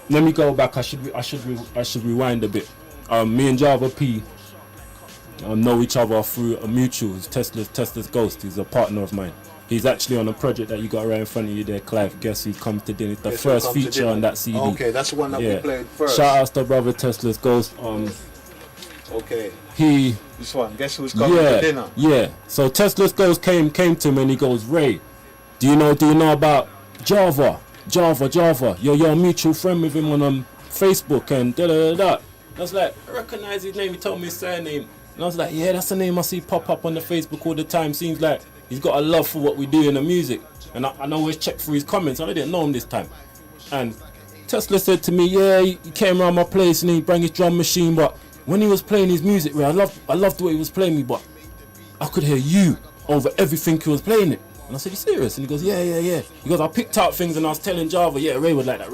Let me go back. I should rewind a bit. Me and Java P know each other through a mutual. Tesla's Ghost. He's a partner of mine. He's actually on a project that you got right in front of you there, Clive. Guess who comes to dinner? It's the first feature on that CD. Okay, that's the one that we played first. Shout out to brother Tesla's Ghost. Okay. This one. Guess who's coming to dinner? Yeah. So Tesla's Ghost came to me and he goes, Ray, do you know about Java? You're a mutual friend with him on Facebook and da da da da. I was like, I recognize his name. He told me his surname. And I was like, yeah, that's the name I see pop up on the Facebook all the time. Seems like he's got a love for what we do in the music. And I always check through his comments. I didn't know him this time. And Tesla said to me, yeah, he came around my place and he brought his drum machine. But when he was playing his music, I loved the way he was playing me. But I could hear you over everything he was playing it. And I said, you serious? And he goes, yeah. He goes, I picked out things and I was telling Java, yeah, Ray would like that.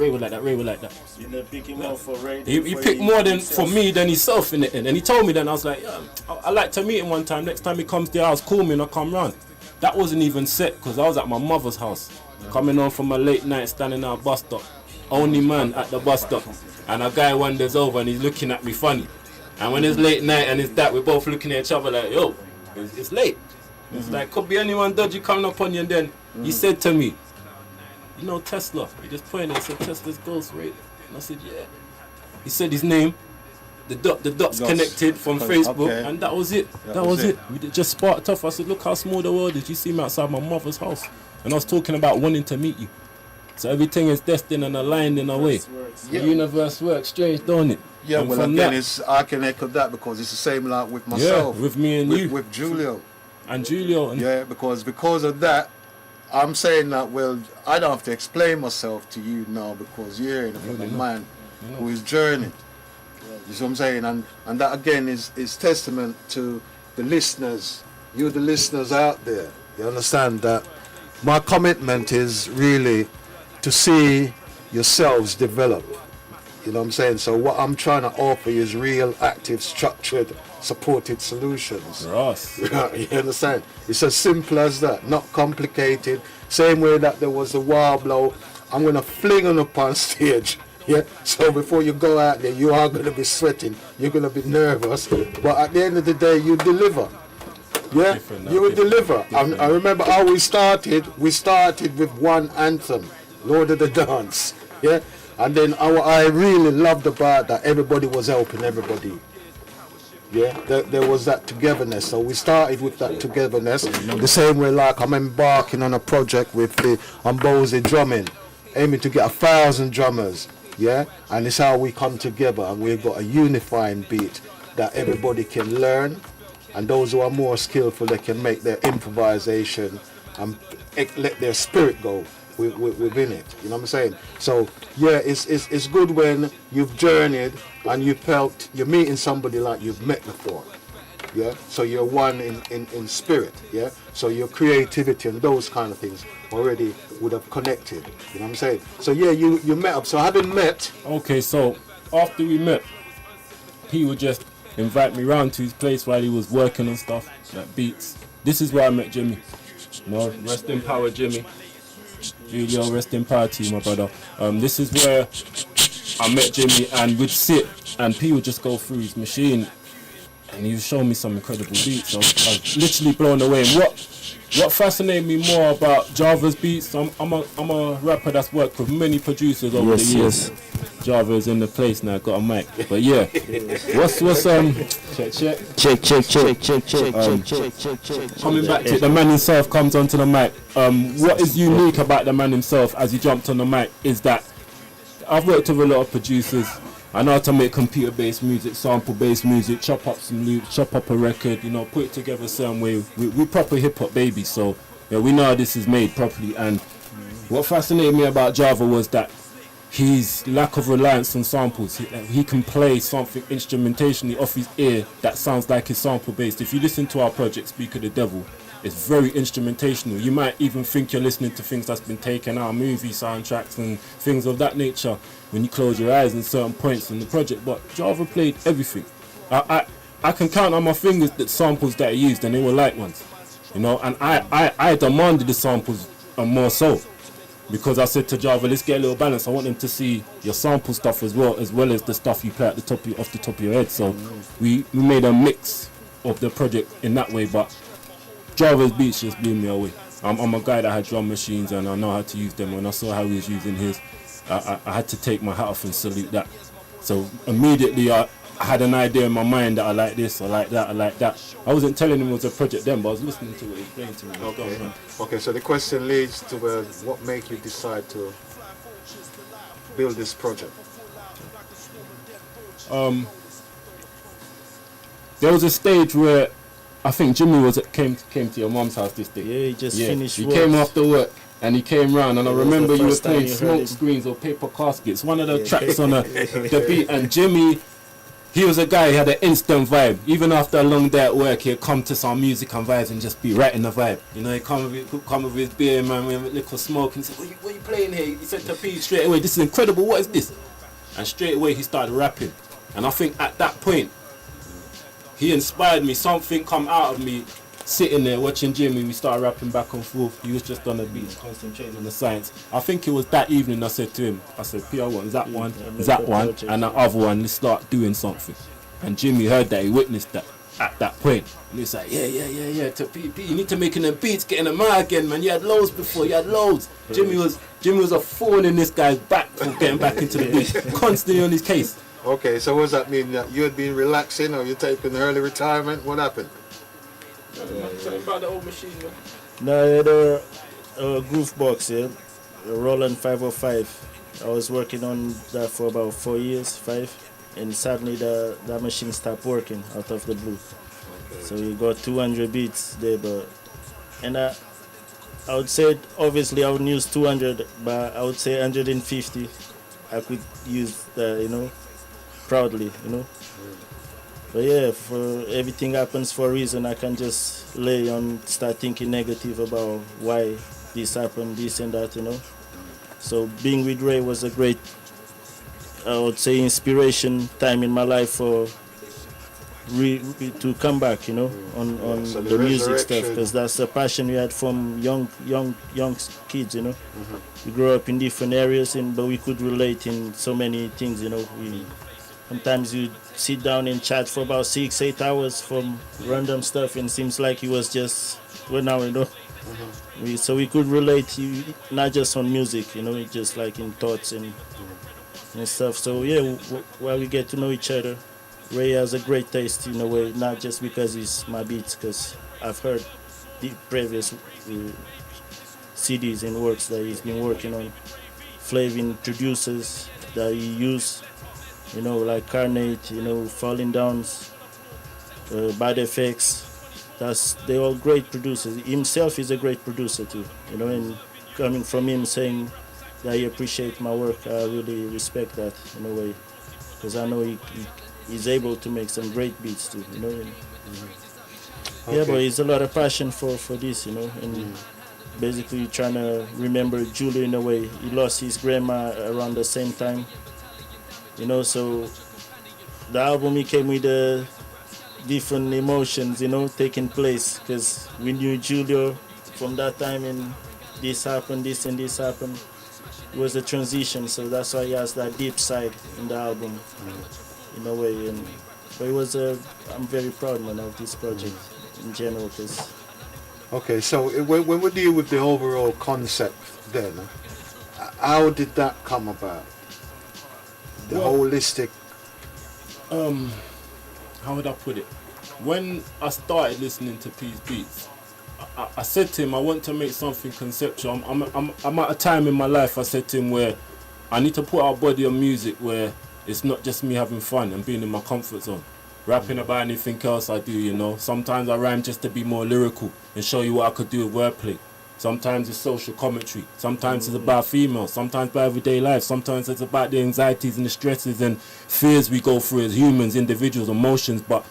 You didn't pick him out for Ray? He picked more for me than himself in the end. And he told me then, I was like, yeah, I like to meet him one time. Next time he comes to the house, call me and I'll come round. That wasn't even set because I was at my mother's house. Coming home from a late night, standing at a bus stop. Only man at the bus stop. And a guy wanders over and he's looking at me funny. And when it's late night and it's that, we're both looking at each other like, yo, it's late. It's like, could be anyone dodgy coming up on you. And then he said to me, you know Tesla? He just pointed and said, Tesla's Ghost, right? And I said, yeah. He said his name, the dots connected from Facebook, and that was it. That was it. We just sparked off. I said, look how small the world is. You see me outside my mother's house. And I was talking about wanting to meet you. So everything is destined and aligned in a way. The universe works strange, don't it? Yeah, and well again, I can echo that because it's the same like with myself. Yeah, with me and you. With Julio. And Julio. Yeah, because of that, I'm saying that, well, I don't have to explain myself to you now because you're in a man who is journeying. You see what I'm saying? And that again is testament to the listeners. You the listeners out there. You understand that my commitment is really to see yourselves develop. You know what I'm saying? So what I'm trying to offer you is real, active, structured, supported solutions. Ross. You understand? It's as simple as that, not complicated. Same way that there was a wah blow, I'm going to fling on up on stage. Yeah. So before you go out there, you are going to be sweating. You're going to be nervous. But at the end of the day, you deliver. Yeah. You will deliver. I remember how we started. We started with one anthem, Lord of the Dance. Yeah. And then I really loved about that everybody was helping everybody. Yeah, there was that togetherness. So we started with that togetherness. The same way like I'm embarking on a project with the Ambozi drumming, aiming to get 1,000 drummers. Yeah, and it's how we come together and we've got a unifying beat that everybody can learn. And those who are more skillful, they can make their improvisation and let their spirit go within it. You know what I'm saying? So yeah, it's good when you've journeyed and you felt you're meeting somebody like you've met before. Yeah, so you're one in spirit. Yeah, so your creativity and those kind of things already would have connected. You know what I'm saying? So yeah, you met up. So having met. Okay, so after we met, he would just invite me round to his place while he was working on stuff like beats. This is where I met Jimmy. You know, rest in power, Jimmy. Julio, rest in power to you, my brother. This is where I met Jimmy, and we'd sit and P would just go through his machine and he was showing me some incredible beats. I was literally blown away. And What fascinated me more about Java's beats, I'm a rapper that's worked with many producers over the years. Java's in the place now, got a mic. But yeah, what's check. Coming back to it, the man himself comes onto the mic. What is unique about the man himself as he jumped on the mic is that I've worked with a lot of producers. I know how to make computer-based music, sample-based music, chop up some loops, chop up a record, you know, put it together a certain way. We proper hip-hop babies, so yeah, we know how this is made properly. And what fascinated me about Java was that his lack of reliance on samples. He can play something instrumentationally off his ear that sounds like it's sample-based. If you listen to our project, Speak of the Devil, it's very instrumentational. You might even think you're listening to things that's been taken out, movie soundtracks and things of that nature when you close your eyes in certain points in the project. But Java played everything. I can count on my fingers the samples that he used, and they were light ones, you know. And I demanded the samples more so, because I said to Java, let's get a little balance. I want them to see your sample stuff as well as the stuff you play at the top off the top of your head. So we made a mix of the project in that way. But Java's beats just blew me away. I'm a guy that had drum machines and I know how to use them. When I saw how he was using his, I had to take my hat off and salute that. So immediately I had an idea in my mind that I like this, I like that, I like that. I wasn't telling him it was a project then, but I was listening to what he was playing to me. Okay, so the question leads to what made you decide to build this project? There was a stage where I think Jimmy came to your mum's house this day. Yeah, he just finished He work. came after work and he came round, and I remember you were playing you Smoke Screens or Paper Caskets, one of the tracks on the beat, and Jimmy, he was a guy, he had an instant vibe. Even after a long day at work, he'd come to some music and vibes and just be right in the vibe. You know, he'd come with his beer, man, with a little smoke, and he said, what are you playing here? He said to P straight away, this is incredible, what is this? And straight away he started rapping. And I think at that point, he inspired me. Something come out of me sitting there watching Jimmy. We started rapping back and forth. He was just on the beats, concentrating on the science. I think it was that evening I said to him, I said, P, I want that one, and the other one, let's start doing something. And Jimmy heard that, he witnessed that at that point. And he was like, yeah, to P, you need to make them beats, getting them out again, man. You had loads before, you had loads. Jimmy was a thorn in this guy's back for getting back into the beats, constantly on his case. Okay, so what does that mean? That you had been relaxing or you taking early retirement? What happened? Tell me about the old machine, man. No, I had a groove box, yeah, a Roland 505. I was working on that for about 4 years, 5, and suddenly that machine stopped working out of the blue. Okay. So you got 200 beats there, and I would say obviously I would use 200, but I would say 150 I could use, proudly, But yeah, for everything happens for a reason. I can just lay on, start thinking negative about why this happened, this and that, So being with Ray was a great, I would say, inspiration time in my life for to come back, on so the music stuff, because that's a passion we had from young kids, We grew up in different areas, but we could relate in so many things, Sometimes you sit down and chat for about 6-8 hours from random stuff, and it seems like it was just So we could relate, not just on music, just like in thoughts and stuff. So yeah, while we get to know each other, Ray has a great taste in a way, not just because he's my beats, because I've heard the previous CDs and works that he's been working on, flavin producers that he used. Like Carnate, Falling Downs, Bad Effects. They're all great producers. Himself is a great producer too, and coming from him saying that he appreciates my work, I really respect that in a way, because I know he's able to make some great beats too, Okay. Yeah, but it's a lot of passion for this, and basically trying to remember Julio in a way. He lost his grandma around the same time. So the album, he came with different emotions, taking place, because we knew Julio from that time, and this happened, this and this happened. It was a transition, so that's why he has that deep side in the album, in a way. But it was I'm very proud, man, of this project in general, because Okay, so when we deal with the overall concept then, how did that come about? The holistic... How would I put it? When I started listening to P's beats, I said to him, I want to make something conceptual. I'm at a time in my life, I said to him, where I need to put our body on music where it's not just me having fun and being in my comfort zone. Rapping about anything else I do, you know. Sometimes I rhyme just to be more lyrical and show you what I could do with wordplay. Sometimes it's social commentary. Sometimes it's about females. Sometimes about everyday life. Sometimes it's about the anxieties and the stresses and fears we go through as humans, individuals, emotions. But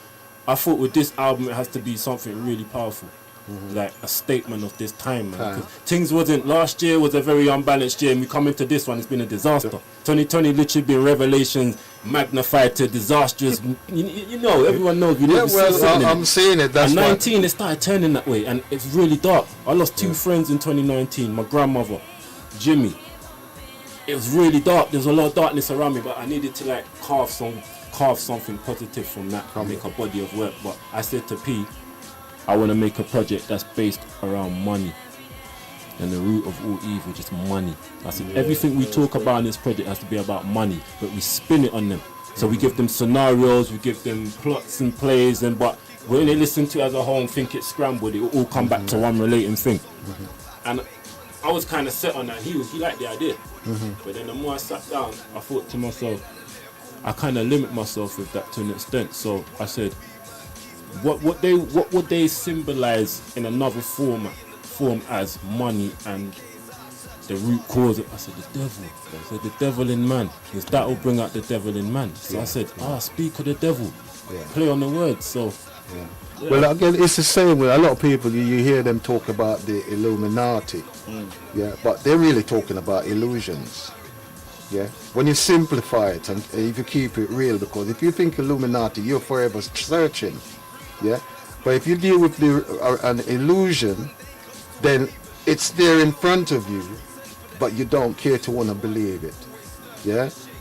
I thought with this album it has to be something really powerful. Like a statement of this time, man. 'Cause things wasn't, last year was a very unbalanced year, and we come into this one, it's been a disaster. 2020 literally been revelations magnified to disastrous. You know, everyone knows. I'm seeing it. That's and 19, it started turning that way, and it's really dark. I lost two friends in 2019. My grandmother, Jimmy. It was really dark. There's a lot of darkness around me, but I needed to like carve something positive from that, make a body of work. But I said to P, I want to make a project that's based around money, and the root of all evil, just money. I said everything we talk about in this project has to be about money, but we spin it on them. So we give them scenarios, we give them plots and plays, but when they listen to it as a whole and think it's scrambled, it will all come back to one relating thing. And I was kind of set on that. He liked the idea, but then the more I sat down, I thought to myself, I kind of limit myself with that to an extent. So I said, what would they symbolize in another form as money and the root cause? I said the devil. I said the devil in man, because that will bring out the devil in man. So I said, speak of the devil, play on the words. So well, again, it's the same with a lot of people. You hear them talk about the Illuminati, but they're really talking about illusions. When you simplify it and if you keep it real, because if you think Illuminati, you're forever searching. But if you deal with an illusion, then it's there in front of you, but you don't care to want to believe it.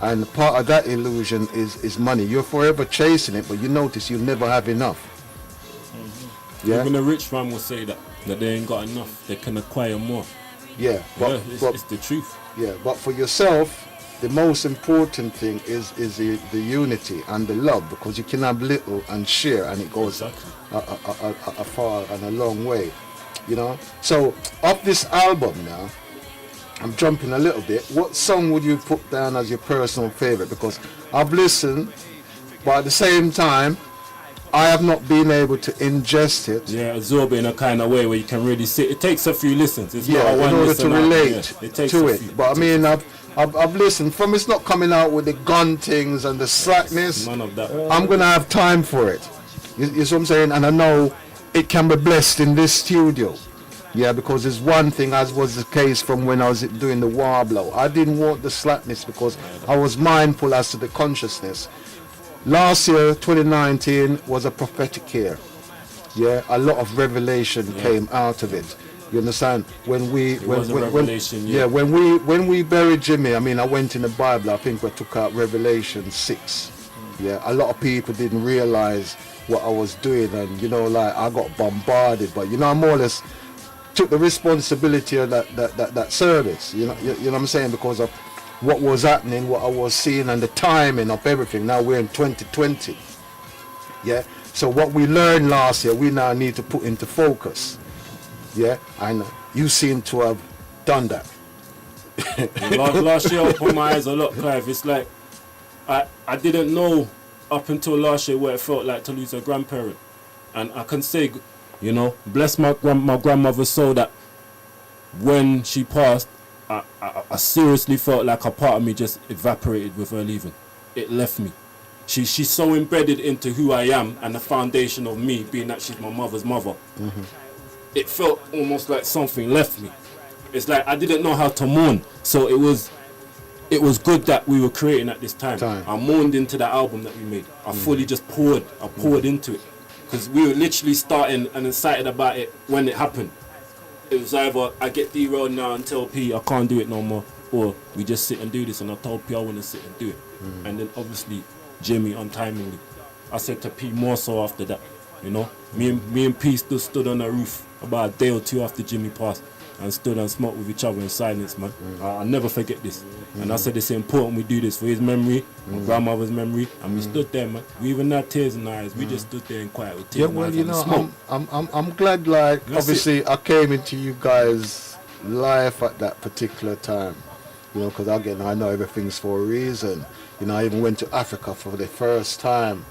And part of that illusion is money. You're forever chasing it, but you notice you'll never have enough. Even a rich man will say that they ain't got enough, they can acquire more. But it's the truth. But for yourself, the most important thing is the unity and the love, because you can have little and share, and it goes a far and a long way, you know. So of this album now, I'm jumping a little bit. What song would you put down as your personal favorite? Because I've listened, but at the same time, I have not been able to ingest it. Absorb it in a kind of way where you can really sit. It takes a few listens. It's not a one in order listen to relate to it. Few, but I mean, I've listened. From it's not coming out with the gun things and the slackness. None of that. I'm gonna have time for it. You see what I'm saying? And I know it can be blessed in this studio. Because there's one thing, as was the case from when I was doing the Warblow. I didn't want the slackness because I was mindful as to the consciousness. Last year, 2019, was a prophetic year. A lot of revelation came out of it. You understand? When we buried Jimmy, I mean, I went in the Bible. I think we took out Revelation 6. A lot of people didn't realize what I was doing, and I got bombarded. But I more or less took the responsibility of that service. You know what I'm saying? Because of what was happening, what I was seeing, and the timing of everything. Now we're in 2020. So what we learned last year, we now need to put into focus. And you seem to have done that. Last year I opened my eyes a lot, Clive. It's like I didn't know up until last year what it felt like to lose a grandparent. And I can say, bless my grandmother's soul, that when she passed, I seriously felt like a part of me just evaporated with her leaving. It left me. She's so embedded into who I am and the foundation of me, being that she's my mother's mother. It felt almost like something left me. It's like I didn't know how to mourn. So it was good that we were creating at this time. I mourned into the album that we made. I fully just poured into it. Because we were literally starting and excited about it when it happened. It was either I get derailed now and tell P I can't do it no more, or we just sit and do this, and I told P I want to sit and do it. And then obviously Jimmy untimingly. I said to P more so after that, Me and P stood on a roof about a day or two after Jimmy passed, and stood and smoked with each other in silence, man. I'll never forget this. And I said it's important we do this for his memory, my grandmother's memory, and we stood there, man. We even had tears in our eyes. We just stood there in quiet with tears. Yeah, well, you know, I'm glad, like, obviously I came into you guys' life at that particular time, you know, because again, I know everything's for a reason. You know, I even went to Africa for the first time,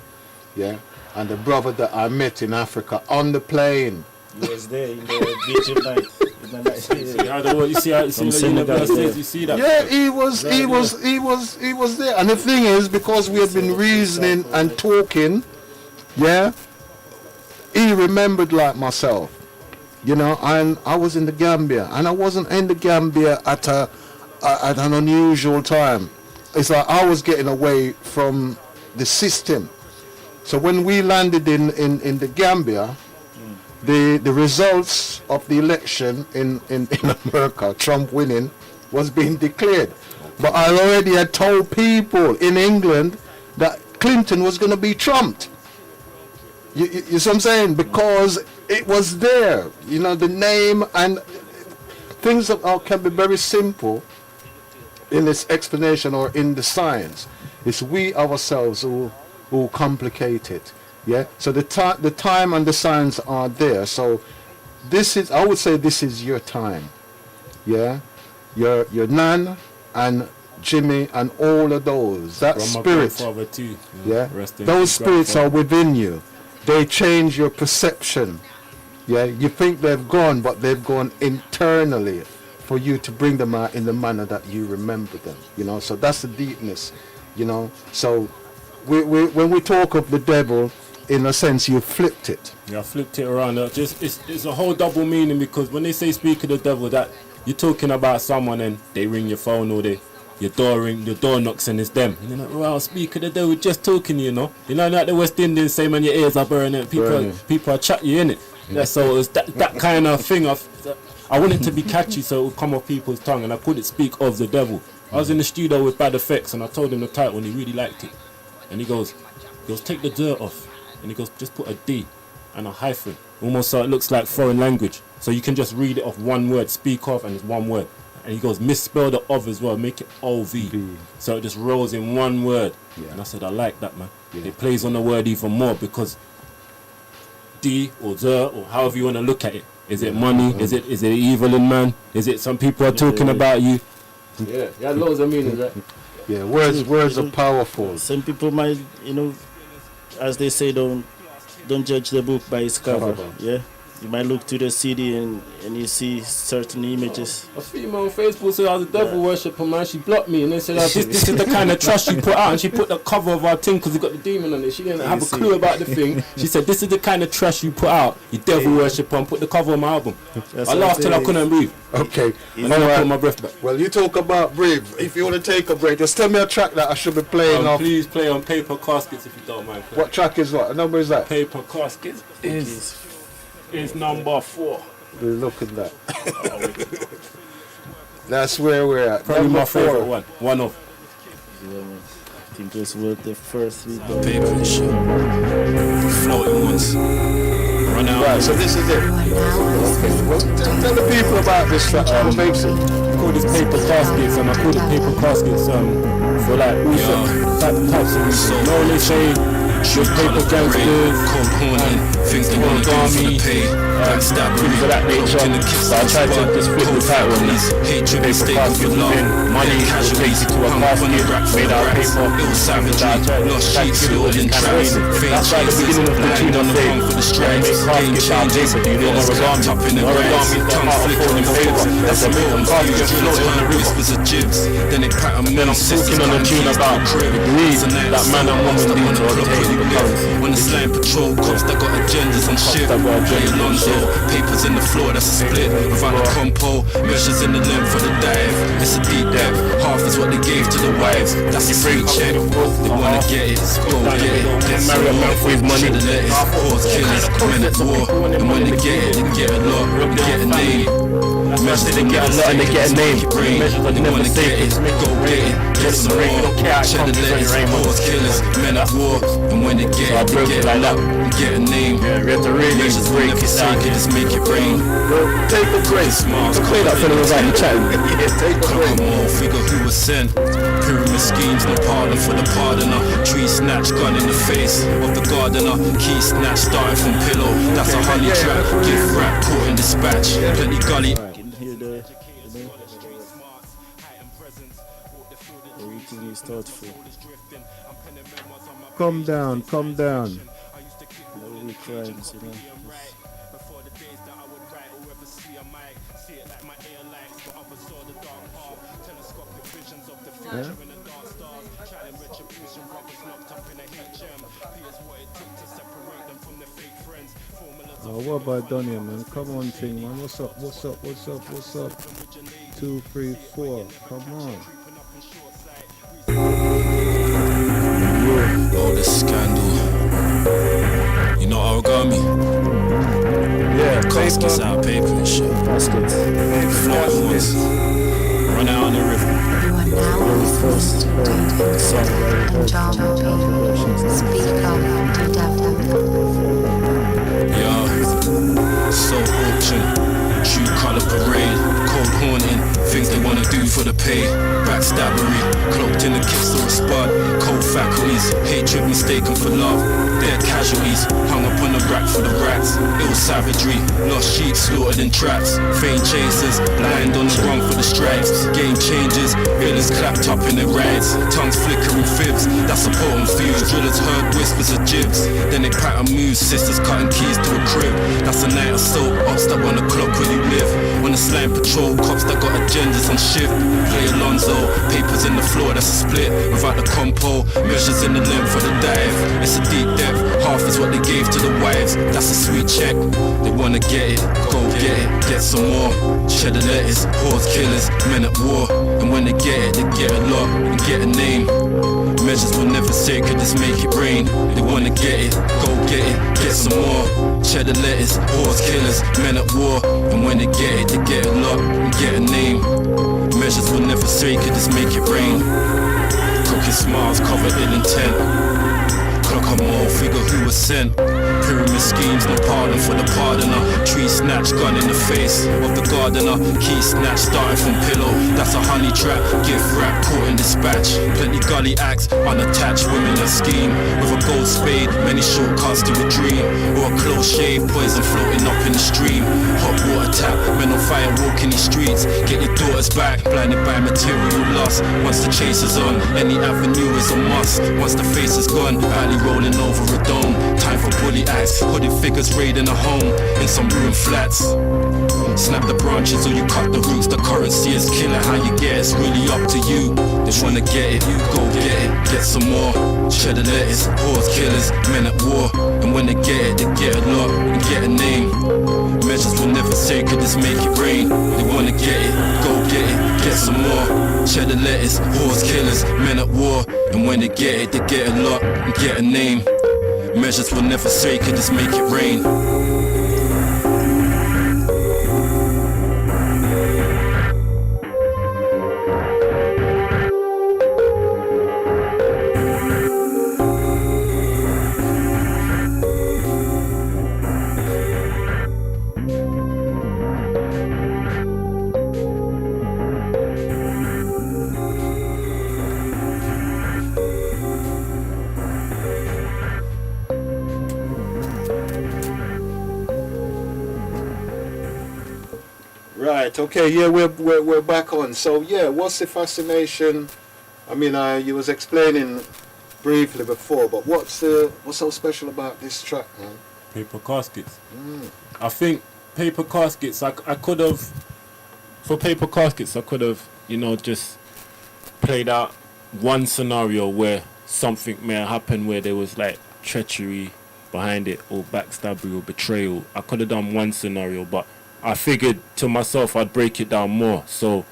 yeah, and the brother that I met in Africa on the plane. He was there in the beach night. You see that? Yeah, he was there. And the thing is, because we had been reasoning and talking, yeah, he remembered like myself, you know. And I was in the Gambia, and I wasn't in the Gambia at an unusual time. It's like I was getting away from the system. So when we landed in the Gambia, the results of the election in America, Trump winning, was being declared. But I already had told people in England that Clinton was going to be trumped. You see what I'm saying? Because it was there. You know, the name and things that can be very simple in this explanation or in the science. It's we ourselves who complicate it. Yeah, so the time and the signs are there. So this is, I would say, this is your time. Yeah, your Nan and Jimmy and all of those, that spirit. Too, yeah, those spirits are within you. They change your perception. Yeah, you think they've gone, but they've gone internally for you to bring them out in the manner that you remember them. You know, so that's the deepness. You know, so when we talk of the devil, in a sense, you flipped it. Yeah, I flipped it around. It's a whole double meaning, because when they say speak of the devil, that you're talking about someone and they ring your phone or your door knocks and it's them. And you're like, well, speak of the devil, just talking, you know. You know, like the West Indians say, man, your ears are burning. People are chat you in it. Yeah, so it's that kind of thing. I want it to be catchy, so it would come off people's tongue, and I couldn't speak of the devil. I was in the studio with Bad Effects, and I told him the title, and he really liked it. And he goes, take the dirt off. And he goes, just put a D and a hyphen, almost so it looks like foreign language. So you can just read it off one word, speak of, and it's one word. And he goes, misspell the of as well, make it O-V. So it just rolls in one word. Yeah. And I said, I like that, man. Yeah. It plays on the word even more, because D or the, or however you want to look at it. Is it money? Is it evil in man? Is it some people are talking about you? Yeah, loads of meanings, right? Yeah, words are powerful. Some people might, you know, as they say, don't judge the book by its cover. Yeah, you might look to the CD and you see certain images. I see my on Facebook said I was a devil worshipper, man. She blocked me and they said, this is the kind of trash you put out. And she put the cover of our thing because it got the demon on it. She didn't have a clue about the thing. She said, this is the kind of trash you put out, you devil worshipper, and put the cover on my album. I laughed till I couldn't breathe. Okay. And then I put my breath back. Well, you talk about breathe. If you want to take a break, just tell me a track that I should be playing off. Please play on Paper Caskets if you don't mind. What track is what? What number is that? Paper Caskets is number 4. We're looking at that. That's where we're at. Probably my favorite one. One of. Yeah, man. I think this was the first we done. Paper and shit. Floating ones. Run out. Right, so this is it. Okay. Well, tell the people about this track. What makes it? I call this Paper Caskets, and I call it Paper Caskets for like all types of reasons. No, they say just paper gangsters, things that want army, things of that nature. So I tried to just flip the title on this. Paper Caskets within money will take you to a casket made out of paper. Try to give it all this kind of meaning. That's why the beginning of the tune I say, when you make caskets out of paper, do you know origami? Origami is the part of folding paper. That's a paper casket floating on the river. And then I'm talking on the tune about the greed that man and woman need to obtain. When the slang patrol cops that got agendas and shit. Hey Alonzo, papers in the floor, that's a split. Without a compo, measures in the length for the dive. It's a deep depth, half is what they gave to the wives. That's a free check. They wanna get it, go get it. Let's marry a man for his money. Let it cause killers, men at war. And when they get it, they get a lot, they get a name. Measures they get a lot and they get a name. Measures are never safe. Go get it, get some rain. We don't care how it comes to the rain. Killers, men at war, and when they get it, they get it up, get a name. Yeah, we have to really break it down. Just make it rain. Take a break. Play that for the right in the chat. Yeah, take a break. Come on, figure who was sent. Pyramid schemes, no pardon for the pardoner. Tree snatch, gun in the face of the gardener. Key snatch, starting from pillow. That's a honey trap. Gift wrap, caught in dispatch. Plenty gully. Everything is thoughtful. Come down, come down. No crimes, you know. Yeah? Oh, what about Donny, man? Come on, thing, man. What's up? 2, 3, 4. Come on. All this scandal. You know origami? Yeah, Caskets out, paper and shit. Caskets. Floating ones. Run out on the river. You are now listening to Vendenetta Java P. Speak up to devil. Yeah, soul auction. True color parade, cold haunting, things they wanna do for the pay. Backstabbery, cloaked in a kiss or a spud. Cold faculties, hatred mistaken for love. Dead casualties, hung upon the rack for the rats. Ill savagery, lost sheep slaughtered in traps. Faint chasers, blind on the run for the stripes. Game changers, villains clapped up in their rides. Tongues flickering fibs, that's a potent fuse. Drillers heard whispers of jibs, then they pattern moves. Sisters cutting keys to a crib, that's a night of soap. Ops that run the clock where you live. On the slime patrol, cops that got agendas on shift. Play Alonzo, papers in the floor, that's a split. Without the compo, measures in the length for the dive. It's a deep depth, half is what they gave to the wives. That's a sweet check, they wanna get it, go get it, get some more. Cheddar letters, horse killers, men at war. And when they get a lot and get a name. Measures will never say, could this make it rain? They wanna get it, go get some more. Cheddar letters, horse killers, men at war. And when they get a lot and get a name. Measures will never say, could this make it rain? Crooked smiles covered in intent. Clock on more, figure who was sent. Pyramid schemes, no pardon for the pardoner. Tree snatch, gun in the face of the gardener. Key snatch, starting from pillow. That's a honey trap, gift wrap, caught in dispatch. Plenty gully acts, unattached women that scheme. With a gold spade, many shortcuts to a dream. Or a close shave, poison floating up in the stream. Hot water tap, men on fire walking these streets. Get your daughters back, blinded by material lust. Once the chase is on, any avenue is a must. Once the face is gone, alley rolling over a dome. Time for bully acts, hooded figures raiding a home in some ruined flats. Snap the branches or you cut the roots. The currency is killing, how you get it's really up to you. They wanna get it, go get some more. Cheddar letters, horse killers, men at war. And when they get a lot and get a name. Measures will never say, could this make it rain? They wanna get it, go get some more. Cheddar letters, horse killers, men at war. And when they get a lot and get a name. Measures will never say, could this make it rain? Right, okay, yeah, we're back on. So yeah, what's the fascination? I mean, you was explaining briefly before, but what's so special about this track, man? Paper caskets. I think paper caskets, I could have, for paper caskets, I could have, just played out one scenario where something may have happened where there was like treachery behind it or backstabbery or betrayal. I could have done one scenario, but I figured to myself I'd break it down more, so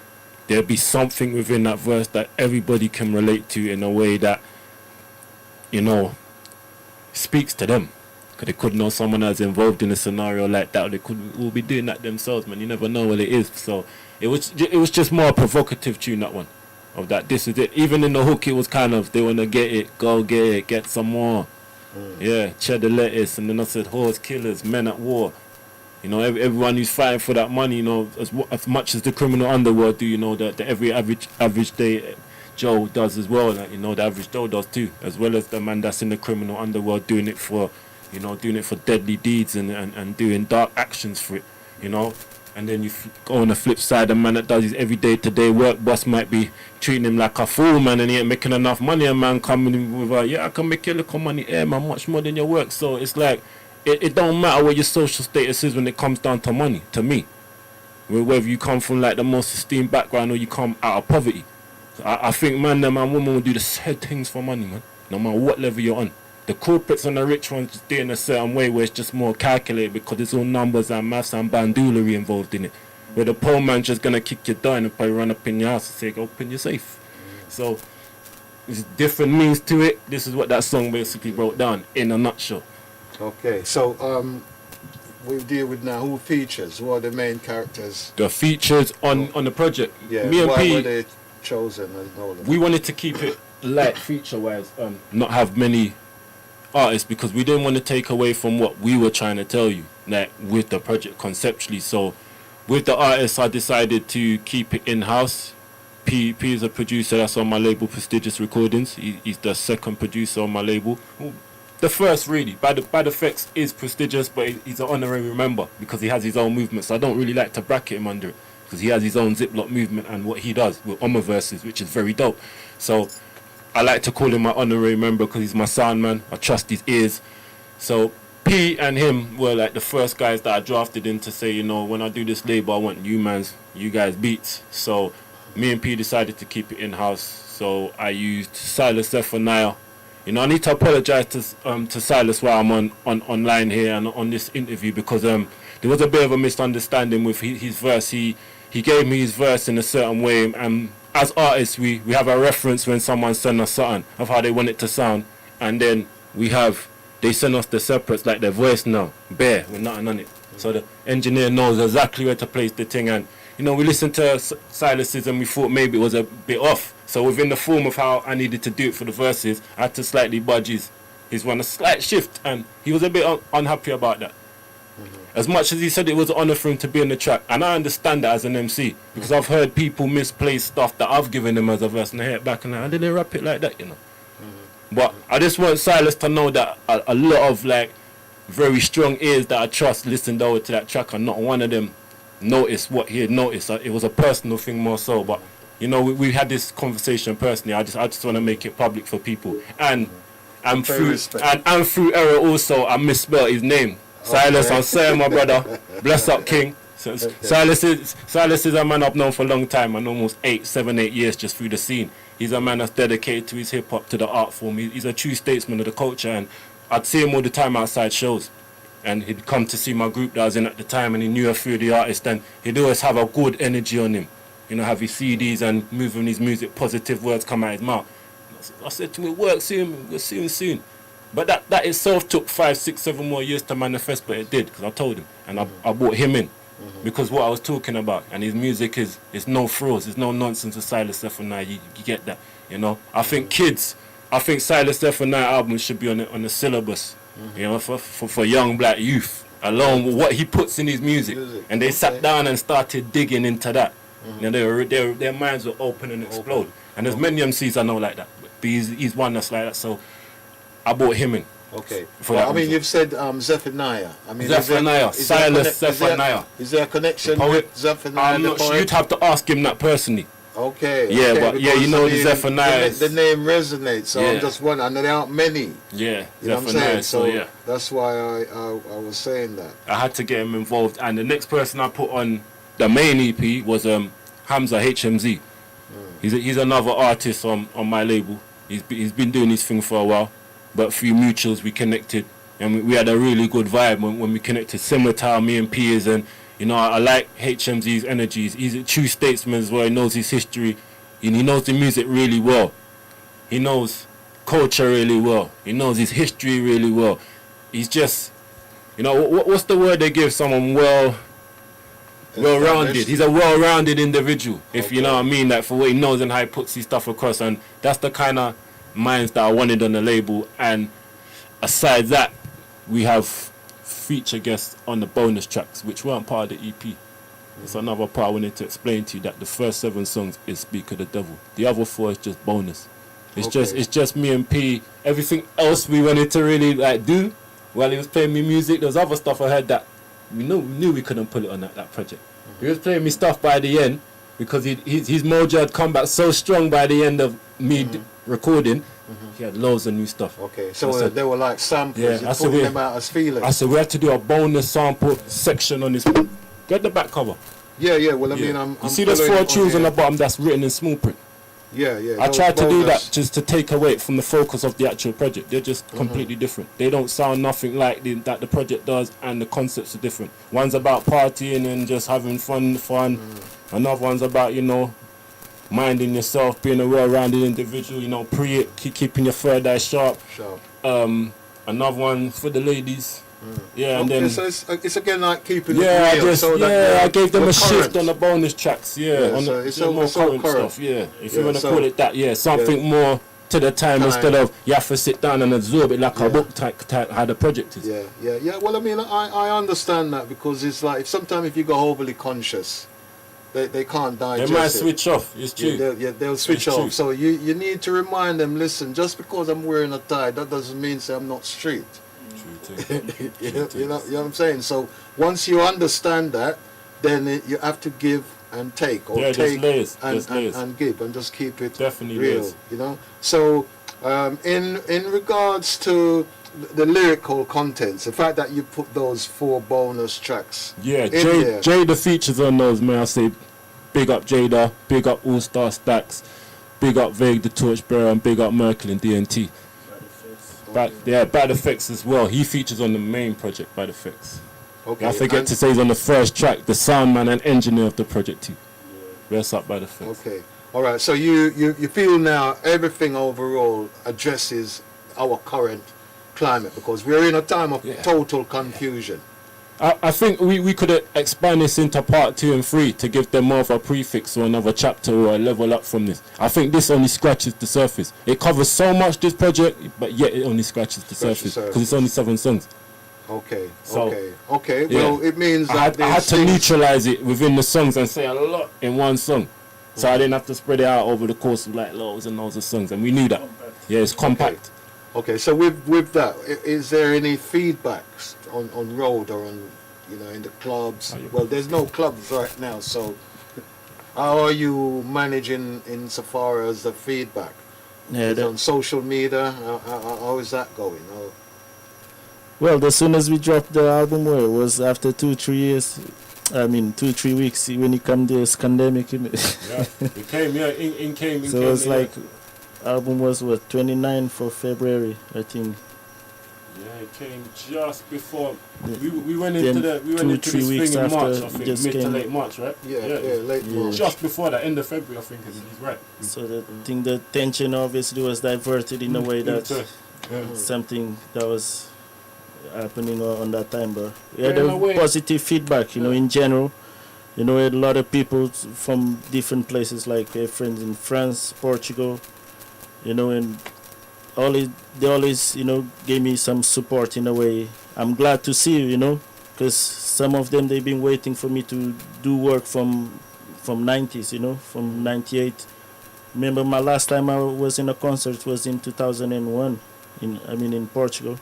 there'd be something within that verse that everybody can relate to in a way that, speaks to them. Because they could know someone that's involved in a scenario like that, or they could all be doing that themselves, man. You never know what it is. So it was just more a provocative tune, that one. Of that, this is it. Even in the hook, it was kind of, they want to get it, go get it, get some more. Yeah, cheddar lettuce. And then I said, horse killers, men at war. You know, everyone who's fighting for that money, you know, as much as the criminal underworld do, you know, that every average day Joe does as well. Like, you know, the average Joe does too, as well as the man that's in the criminal underworld doing it for, you know, doing it for deadly deeds and doing dark actions for it, you know. And then you go on the flip side, the man that does his everyday today work, boss might be treating him like a fool, man, and he ain't making enough money. A man coming in with yeah, I can make you a little money here, man, much more than your work. So it's like, it don't matter what your social status is when it comes down to money, to me. Whether you come from like the most esteemed background or you come out of poverty. So I think man and woman will do the same things for money, man, no matter what level you're on. The corporates and the rich ones just do it in a certain way where it's just more calculated because it's all numbers and maths and bandoolery involved in it. Where the poor man's just going to kick you down and probably run up in your house and say, go open your safe. So there's different means to it. This is what that song basically broke down in a nutshell. Okay, so we deal with now who features, who are the main characters? The features on the project. Yeah, me and why P, were they chosen and all that? we wanted to keep it light feature-wise, not have many artists, because we didn't want to take away from what we were trying to tell you, like with the project conceptually. So with the artists, I decided to keep it in-house. P is a producer that's on my label, Prestigious Recordings. He's the second producer on my label. The first, really. Bad Effects is prestigious, but he's an honorary member because he has his own movement. So I don't really like to bracket him under it because he has his own Ziploc movement and what he does with Verses, which is very dope. So I like to call him my honorary member because he's my sound man. I trust his ears. So P and him were like the first guys that I drafted in to say, you know, when I do this label, I want you guys beats. So me and P decided to keep it in-house. So I used Silas Zephaniah. You know, I need to apologize to Silas while I'm online here and on this interview because there was a bit of a misunderstanding with his verse. He gave me his verse in a certain way, and as artists we have a reference when someone sends us something of how they want it to sound, and then they send us the separates like their voice now, bare, with nothing on it. So the engineer knows exactly where to place the thing, and you know, we listened to Silas's and we thought maybe it was a bit off. So within the form of how I needed to do it for the verses, I had to slightly budge his one, a slight shift, and he was a bit unhappy about that. As much as he said it was an honour for him to be on the track, and I understand that as an MC, because I've heard people misplace stuff that I've given him as a verse, and I hear it back and I didn't rap it like that, you know. But I just want Silas to know that a lot of like very strong ears that I trust listened over to that track, and not one of them noticed what he had noticed. It was a personal thing more so, but you know, we had this conversation personally. I just want to make it public for people, and through error also I misspelled his name. Silas, I'm saying, my brother, bless up King. So, Silas is a man I've known for a long time, and almost 7, 8 years just through the scene. He's a man that's dedicated to his hip hop, to the art form. He's a true statesman of the culture, and I'd see him all the time outside shows. And he'd come to see my group that I was in at the time, and he knew a few of the artists, and he'd always have a good energy on him. You know, have his CDs and moving his music, positive words come out his mouth. I said to him, we'll see him soon. But that itself took 5, 6, 7 more years to manifest, but it did, because I told him. And I brought him in, because what I was talking about, and his music is no frills, there's no nonsense with Silas Zephaniah, you get that, you know. I think Silas Zephaniah albums should be on the syllabus, you know, for young black youth, along with what he puts in his music. And they sat down and started digging into that. You know, their minds were open and explode. And there's many MCs I know like that, but he's one that's like that, so I brought him in. Okay. Well, I mean, you've said Zephaniah. I mean, Silas Zephaniah. Is there a connection with Zephaniah? I'm not sure. You'd have to ask him that personally. Okay. Yeah, okay, but yeah, you know the Zephaniah. The name resonates, so I'm just wondering. And there aren't many. Yeah, you know what I'm saying? So yeah, that's why I was saying that. I had to get him involved, and the next person I put on the main EP was Hamza HMZ. He's another artist on my label. He's been doing his thing for a while, but through mutuals we connected, and we had a really good vibe when we connected, similar to how me and P is. And you know, I like HMZ's energies. He's a true statesman as well. He knows his history, and he knows the music really well. He knows culture really well. He knows his history really well. he's just, you know, what's the word they give someone? Well-rounded. He's a well-rounded individual, if you know what I mean, like for what he knows and how he puts his stuff across, and that's the kind of minds that I wanted on the label. And aside that, we have feature guests on the bonus tracks, which weren't part of the EP. It's another part I wanted to explain to you, that the first 7 songs is Speak of the Devil. The other 4 is just bonus. It's just me and P. Everything else we wanted to really like do while he was playing me music. There was other stuff I heard that we knew we couldn't put it on that project. He was playing me stuff by the end because his mojo had come back so strong by the end of me recording. He had loads of new stuff. Okay, so they were like samples. Yeah, you putting them out as feelers. I said we had to do a bonus sample section on this. Get the back cover. Yeah. Well, I mean, you see there's 4 tunes on the bottom that's written in small print. Yeah. I tried to do that just to take away from the focus of the actual project. They're just completely different. They don't sound nothing like that the project does, and the concepts are different. One's about partying and just having fun. Another one's about, you know, minding yourself, being a well-rounded individual, you know, keeping your third eye sharp. Another one for the ladies. Yeah, and then so it's again like keeping I gave them a current. shift on the bonus tracks. So it's more current stuff. Yeah, if you want to call it that. Yeah, something more to the time instead of you have to sit down and absorb it like a book type how the project is. Yeah. Well, I mean, I understand that, because it's like sometimes if you go overly conscious, they can't digest. They might switch off. It's true. They'll switch off. So you need to remind them. Listen, just because I'm wearing a tie, that doesn't mean say I'm not street. You know what I'm saying? So once you understand that, then you have to give and take, or take and give, and just keep it real. Layers. You know. So in regards to the lyrical contents, the fact that you put those 4 bonus tracks. Yeah, Jada features on those. May I say, big up Jada, big up All Star Stacks, big up Vague the Torchbearer, and big up Merkel and DNT. Bad Effects as well. He features on the main project, Bad Effects. Okay. I forget to say he's on the first track, the sound man and engineer of the project too. Rest up, Bad Effects. Okay. All right. So you feel now everything overall addresses our current climate, because we're in a time of total confusion. I think we could expand this into part 2 and 3 to give them more of a prefix or another chapter or a level up from this. I think this only scratches the surface. It covers so much, this project, but yet it only scratches the surface because it's only 7 songs. Okay. Well, it means that I had to neutralize it within the songs and say a lot in one song, so I didn't have to spread it out over the course of like loads and loads of songs, and we knew that. Yeah, it's compact. Okay, so with that, is there any feedbacks on road or on, you know, in the clubs? Well, there's no clubs right now, so how are you managing insofar as the feedback? On social media, how is that going? Well, as soon as we dropped the album, it was after 2-3 years. I mean, 2-3 weeks when it came this pandemic. It came. So it was like. Album was 29th of February, I think. Yeah, it came just before we went into this weeks thing in after March, I think, mid to late March, right? Yeah, late March. Just before that, end of February, I think he's right. So the tension obviously was diverted in a way that something that was happening on that time, but we had a positive feedback, you know, in general. You know, we had a lot of people from different places, like friends in France, Portugal. You know, and they always, you know, gave me some support in a way. I'm glad to see, you know, because some of them, they've been waiting for me to do work from 90s, you know, from 98. Remember my last time I was in a concert was in 2001, in Portugal.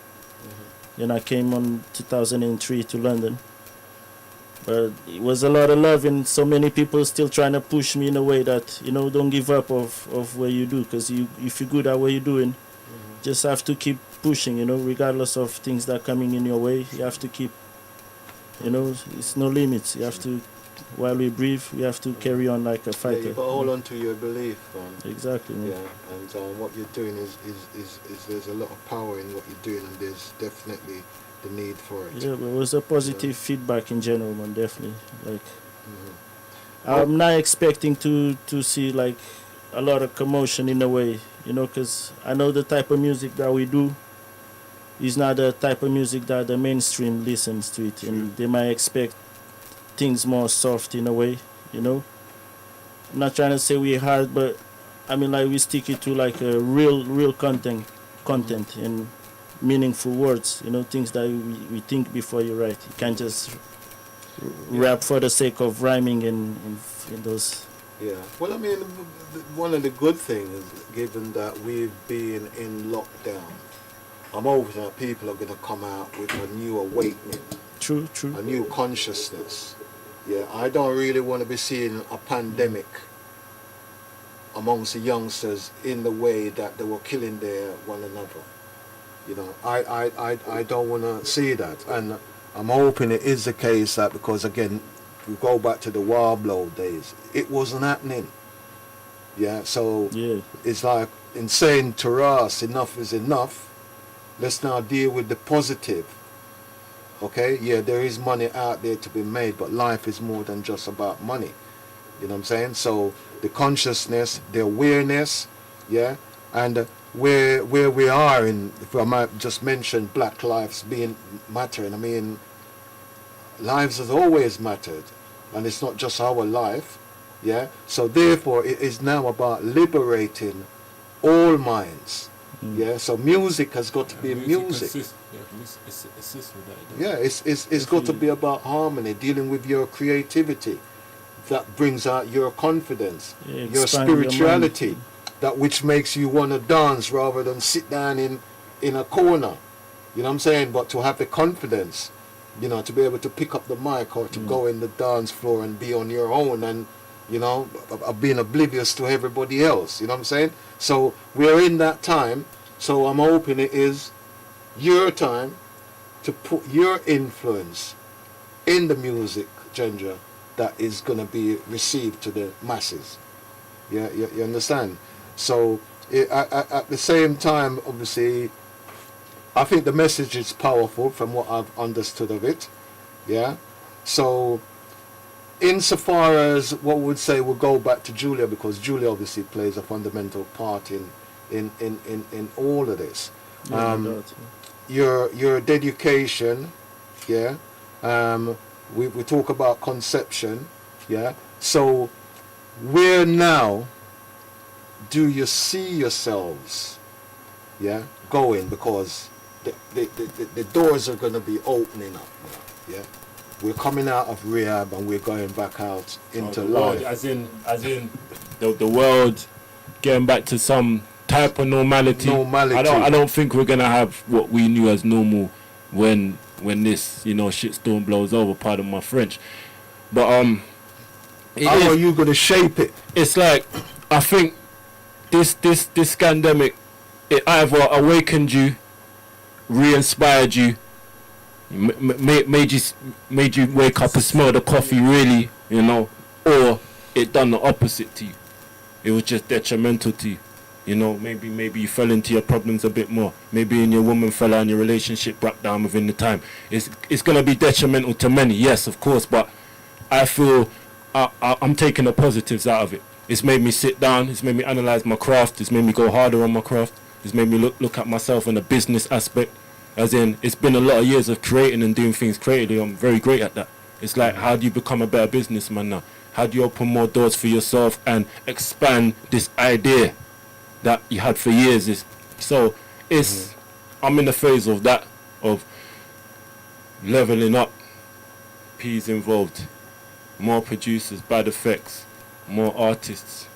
Then I came on 2003 to London. But it was a lot of love, and so many people still trying to push me in a way that, you know, don't give up of what you do, because if you're good at what you're doing, just have to keep pushing, you know, regardless of things that are coming in your way. You have to keep, you know, it's no limits. You have to, while we breathe, we have to carry on like a fighter. Yeah, you got to hold on to your belief. Exactly. Yeah, and what you're doing is there's a lot of power in what you're doing, and there's definitely the need for it. Yeah, but it was a positive feedback in general, man, definitely. Like, I'm not expecting to see like a lot of commotion in a way, you know, because I know the type of music that we do. it's not the type of music that the mainstream listens to it, and they might expect things more soft in a way, you know. I'm not trying to say we're hard, but I mean like we stick it to like a real content and meaningful words, you know, things that we think before you write. You can't just rap for the sake of rhyming in those. Yeah. Well, I mean, one of the good things, given that we've been in lockdown, I'm hoping that people are going to come out with a new awakening. True. A new consciousness. Yeah, I don't really want to be seeing a pandemic amongst the youngsters in the way that they were killing their one another. You know, I don't want to see that. And I'm hoping it is the case that, because again, we go back to the Warblow days, it wasn't happening. Yeah, so it's like in saying to us, enough is enough. Let's now deal with the positive. Okay, yeah, there is money out there to be made, but life is more than just about money. You know what I'm saying? So the consciousness, the awareness, yeah, and where we are in, if I might just mention Black lives being mattering, I mean, lives has always mattered, and it's not just our life, yeah. So therefore, it is now about liberating all minds. Yeah, so music has got to be music. Assist with that. Yeah, it's got to be about harmony, dealing with your creativity, that brings out your confidence, your spirituality, that which makes you want to dance rather than sit down in a corner. You know what I'm saying? But to have the confidence, you know, to be able to pick up the mic or to go in the dance floor and be on your own, and you know, being oblivious to everybody else. You know what I'm saying? So we're in that time. So I'm hoping it is your time to put your influence in the music genre that is going to be received to the masses. Yeah, you understand? So at the same time, obviously, I think the message is powerful from what I've understood of it. Yeah. So insofar as what we would say, we'll go back to Julia, because Julia obviously plays a fundamental part in all of this. Your dedication, yeah. We talk about conception, yeah. So where now do you see yourselves, yeah, going? Because the doors are going to be opening up now, yeah. We're coming out of rehab and we're going back out into life. World, as in the world getting back to some type of normality. I don't think we're gonna have what we knew as normal when this, you know, shitstorm blows over. Pardon my French, but how are you gonna shape it? It's like, I think this pandemic, it either awakened you, re-inspired you, made you wake up and smell the coffee, really, you know, or it done the opposite to you. It was just detrimental to you. You know, maybe you fell into your problems a bit more. Maybe your woman fell out and your relationship broke down within the time. It's going to be detrimental to many, yes, of course, but I feel I'm taking the positives out of it. It's made me sit down. It's made me analyze my craft. It's made me go harder on my craft. It's made me look at myself in a business aspect. As in, it's been a lot of years of creating and doing things creatively. I'm very great at that. It's like, how do you become a better businessman now? How do you open more doors for yourself and expand this idea that you had for years? I'm in the phase of that, of leveling up. P's involved, more producers, bad effects, more artists,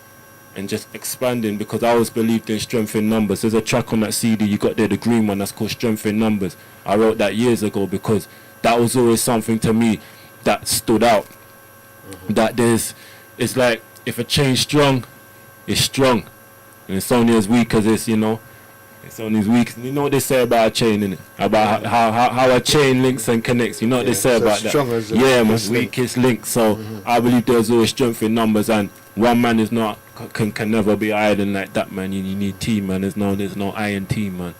and just expanding, because I always believed in strength in numbers. There's a track on that CD you got there, the green one, that's called Strength in Numbers. I wrote that years ago because that was always something to me that stood out. That it's like, if a chain's strong, it's strong. And it's only as weak as it's, you know, it's only as weak. You know what they say about a chain, innit? About how a chain links and connects. You know what they say about that? Yeah, man, weakest link. So I believe there's always strength in numbers, and one man is not can never be iron like that, man. You need team, man. There's no iron team, man.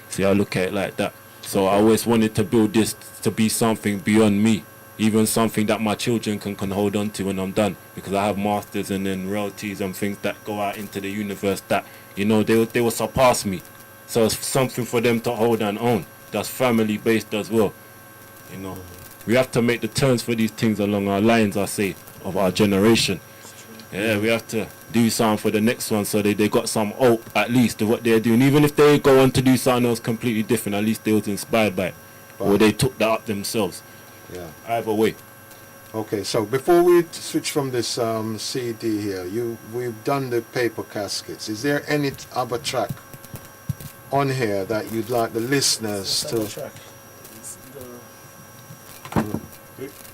See, I look at it like that. So I always wanted to build this to be something beyond me, even something that my children can hold on to when I'm done, because I have masters and then royalties and things that go out into the universe that, you know, they will surpass me. So it's something for them to hold and own. that's family based as well. You know, we have to make the turns for these things along our lines, I say, of our generation. Yeah, we have to do something for the next one, so they got some hope at least of what they're doing. Even if they go on to do something else completely different, at least they was inspired by it, or they took that up themselves. Yeah. Either way. Okay, so before we switch from this CD here, we've done the Paper Caskets. Is there any other track on here that you'd like the listeners to?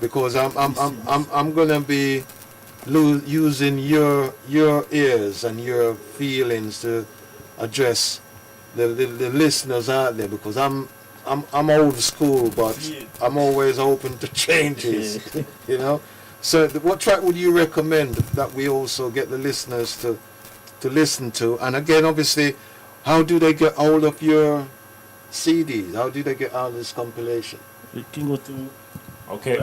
Because I'm gonna be using your ears and your feelings to address the listeners out there, because I'm old school, but I'm always open to changes. You know. So what track would you recommend that we also get the listeners to listen to? And again, obviously, how do they get hold of your CDs? How do they get out of this compilation? Okay,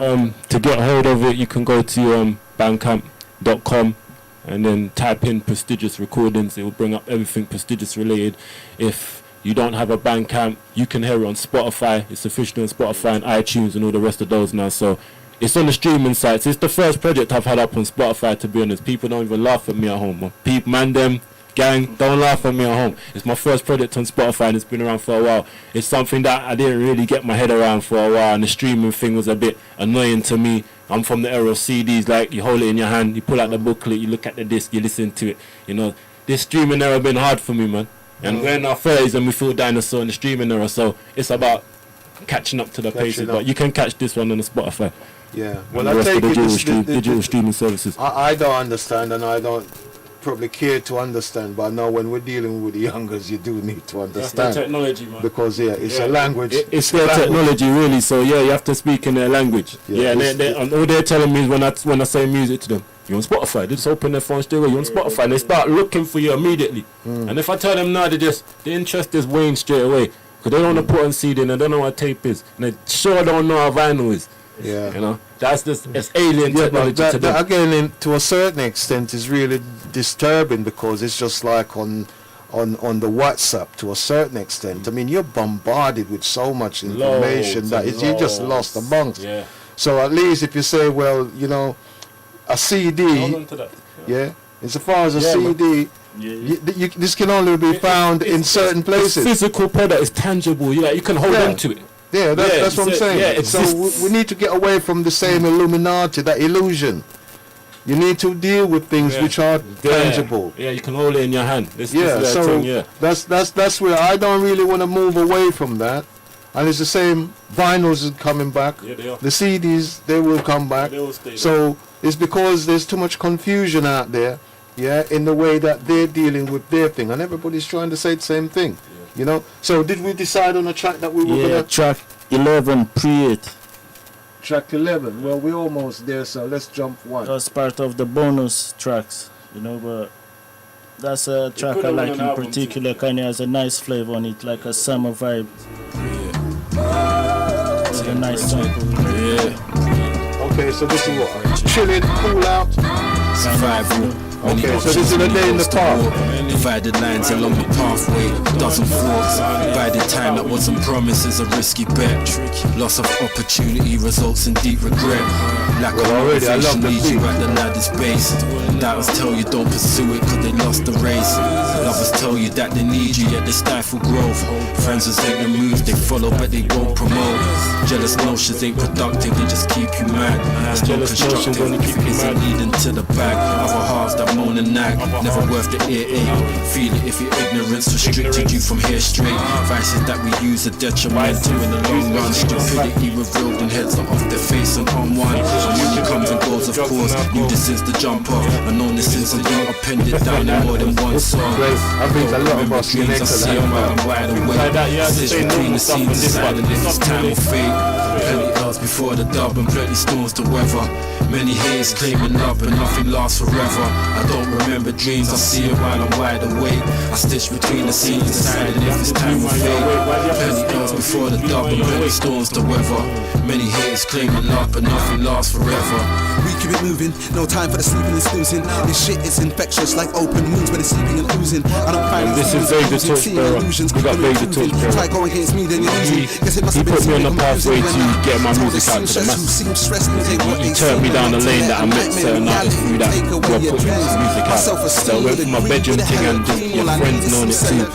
to get hold of it, you can go to bandcamp.com and then type in Prestigious Recordings. It will bring up everything Prestigious related. If you don't have a Bandcamp, you can hear it on Spotify. It's officially on Spotify and iTunes and all the rest of those now. So it's on the streaming sites. It's the first project I've had up on Spotify, to be honest. People don't even laugh at me at home. People, man, them, gang, don't laugh at me at home. It's my first project on Spotify and it's been around for a while. It's something that I didn't really get my head around for a while, and the streaming thing was a bit annoying to me. I'm from the era of CDs, like you hold it in your hand, you pull out the booklet, you look at the disc, you listen to it. You know, this streaming era been hard for me, man. And we're in our 30s and we feel dinosaur in the streaming era, so it's about catching up to the paces. But you can catch this one on the Spotify. Yeah, well, I take it digital streaming services. I don't understand, and I don't probably care to understand, but I know when we're dealing with the youngers, you do need to understand. That's the technology, man. Because it's a language. It's their technology, really. So yeah, you have to speak in their language. Yeah, and all they're telling me is when I say music to them, you on Spotify? They just open their phone stereo. You on Spotify? And they start looking for you immediately. And if I tell them no, the interest is weighing straight away, because they don't want to put on CD and they don't know what tape is, and they sure don't know how vinyl is. Yeah, you know, that's just it's alien technology to them. Again, to a certain extent, is really disturbing, because it's just like on the WhatsApp to a certain extent. I mean, you're bombarded with so much information you just lost amongst. Yeah. So at least if you say, well, you know, a CD, as far as a CD, this can only be found in certain places. Physical product is tangible. You can hold on to it. Yeah, that's what I'm saying. So we need to get away from the same Illuminati, that illusion. You need to deal with things which are tangible. Yeah, you can hold it in your hand. That's where I don't really want to move away from that. And it's the same. Vinyls are coming back. Yeah, they are. The CDs, they will come back. They will stay so it's because there's too much confusion out there, in the way that they're dealing with their thing, and everybody's trying to say the same thing. You know. So did we decide on a track that we were gonna? Track 11, Pre-8. Track 11. Well, we're almost there, so let's jump one. That's part of the bonus tracks, but that's a track I like in particular. Kind of has a nice flavor on it, like a summer vibe. It's a nice sample. Okay, so this is what? Chilling, cool out. Survival. Okay, so this is a day in the park. Divided lines along the pathway, dozen forks. Divided time that wasn't promised is a risky bet. Loss of opportunity results in deep regret. Lack of motivation leads you at the ladder's base. Doubters tell you don't pursue it cause they lost the race. Lovers tell you that they need you yet they stifle growth. Friends will take the moves they follow but they won't promote. Jealous notions ain't productive, they just keep you mad. It's not constructive if it isn't leading to the back. Other halves that moan and nag, never worth the earache. Feel it if your ignorance restricted you from here straight. Vices that we use are detrimental in the long run. Stupidity revealed in heads are off their face and on one. And when it comes and goes, of course, knew this is the jump off. And on this incident, I penned it down in more than one song. I think a lot of us can I see them out and wide awake. Decision between the scenes, deciding if it's time or fate. Plenty else before the dub and plenty storms to weather. Many haters claiming love but nothing lasts forever. I don't remember dreams, I see it while I'm wide awake. I stitch between the scenes, deciding if it's time to fade. Penny ends before the double, many storms the weather. Many haters claiming love, but nothing lasts forever. We keep it moving, no time for the sleeping and snoozing. This shit is infectious like open wounds when it's sleeping and oozing. I don't find this is Vader Touch, bro. We got Vader Touch, bro. Try going against me, then you're losing. He put me on the pathway to get my music out to the masses. He turned me down the lane that I met certain artists through that were putting music out. So I went from my bedroom thing and just your friends knowing it too.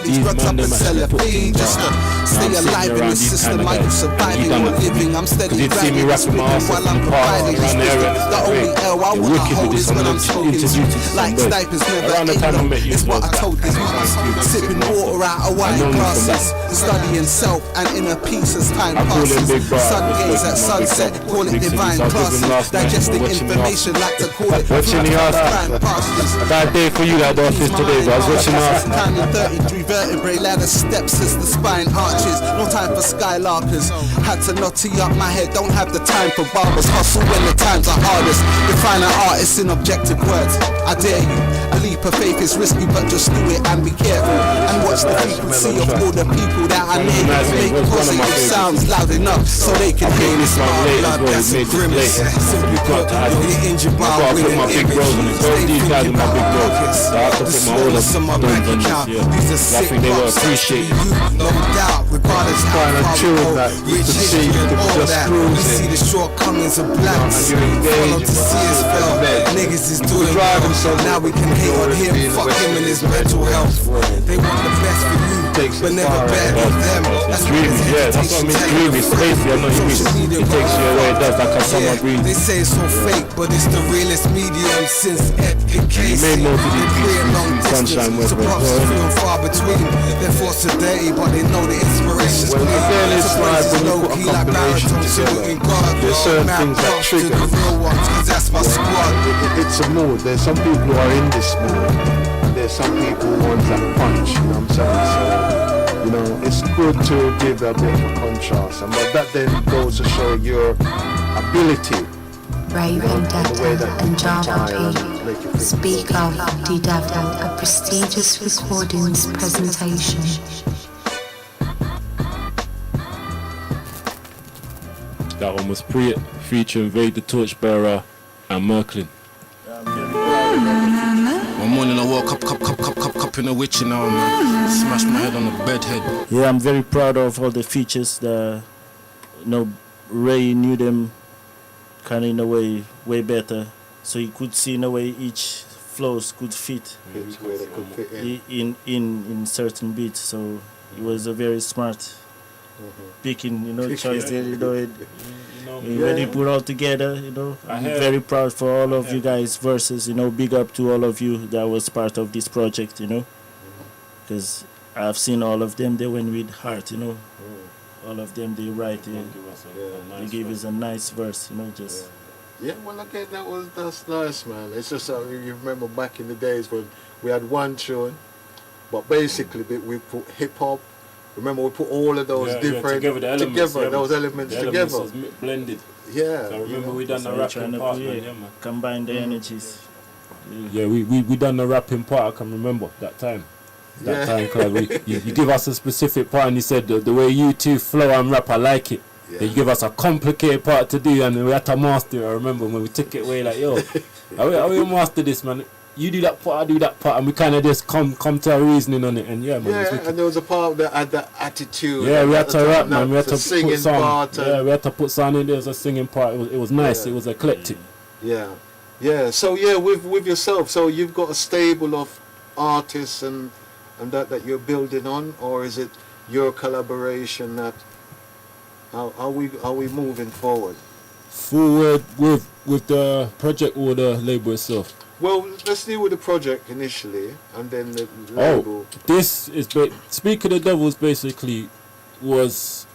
These man, them actually put things out. Now I'm sitting around these kind of guys. He done it for me. Because he'd see me rapping my ass off in the park around the area. You're wicked with this, I'm going to introduce you to some boys. Around the time I met you, was that. Sipping water out of wine glasses, studying self and inner peace as time passes. Sun gaze at sunset, call it divine classes. Digesting information like to call it watching the Arsenal. A bad day for you that office today, but I was watching Arsenal. Climbing 33 vertebrae ladder steps as the spine arches. No time for skylarkers. Had to nutty up my head, don't have the time for barbers. Hustle when the times are hardest. Define an artist in objective words. I dare you. A leap of faith is risky, but just do it and be careful. And watch the frequency of all the people that I name. Make positive sounds loud enough so they can hear this. My blood, that's a grimace. Simply put, you'll get injured by a winning image. These guys are my big bros. So I have to put my whole of them on this. I think they will appreciate it. No doubt, regardless how far we go, rich history and all that. We see the shortcomings of blacks. Follow to see us fell. Niggas is doing well. Now we can hate on him, fuck him and his mental health. They want the best for you, but never better than them. That's dreamy, yeah, that's what I mean. Dreamy, spacey, I know you mean. It takes you away, it does, like a summer breeze. They say it's so fake, but it's the realest medium since Edgar Cayce. Made more to the sunshine with me. Far between, they're forced to dirty, but they know the inspiration's well, again, it's like when you put a combination together, there's certain things that trigger. It's a mood. There's some people who are in this mood. There's some people who want that punch, you know what I'm saying? So, you know, it's good to give a bit of a contrast. But that then goes to show your ability. Vendenetta and Java P speak of the devil, a prestigious recordings presentation. That one was Pre-It, featuring Vader Torchbearer and Merklin. One morning I woke up in a witch, you know, man. Smashed my head on the bed head. Yeah, I'm very proud of all the features. Ray knew them kind of in a way better, so he could see in a way each flows could fit in certain beats. So it was a very smart picking, choice there, when you put all together, I'm very proud for all of you guys versus, big up to all of you that was part of this project, because I've seen all of them, they went with heart, all of them, they write, they give us a nice verse, just... Yeah, well, again, that's nice, man. It's just you remember back in the days when we had one tune, but basically we put hip hop. Remember, we put all of those different those elements together, blended. Yeah. So I remember we done the rapping part, man. Combine the energies. Yeah, we done the rapping part. I can remember that time. Time, cause you give us a specific part, and you said the way you two flow and rap, I like it. Yeah. You give us a complicated part to do, and we had to master it. I remember when we took it away, like, yo, how we master this, man? You do that part, I do that part, and we kind of just come to a reasoning on it, and yeah, man. Yeah, and there was a part that had that attitude. Yeah, we had to rap, man. We had to put some. Yeah, we had to put something in there as a singing part. It was nice. It was eclectic. Yeah, yeah. So yeah, with yourself, so you've got a stable of artists and that you're building on, or is it your collaboration that? How are we moving forward? Forward with the project or the label itself? Well, let's deal with the project initially, and then the label. This is Speak of the Devils basically was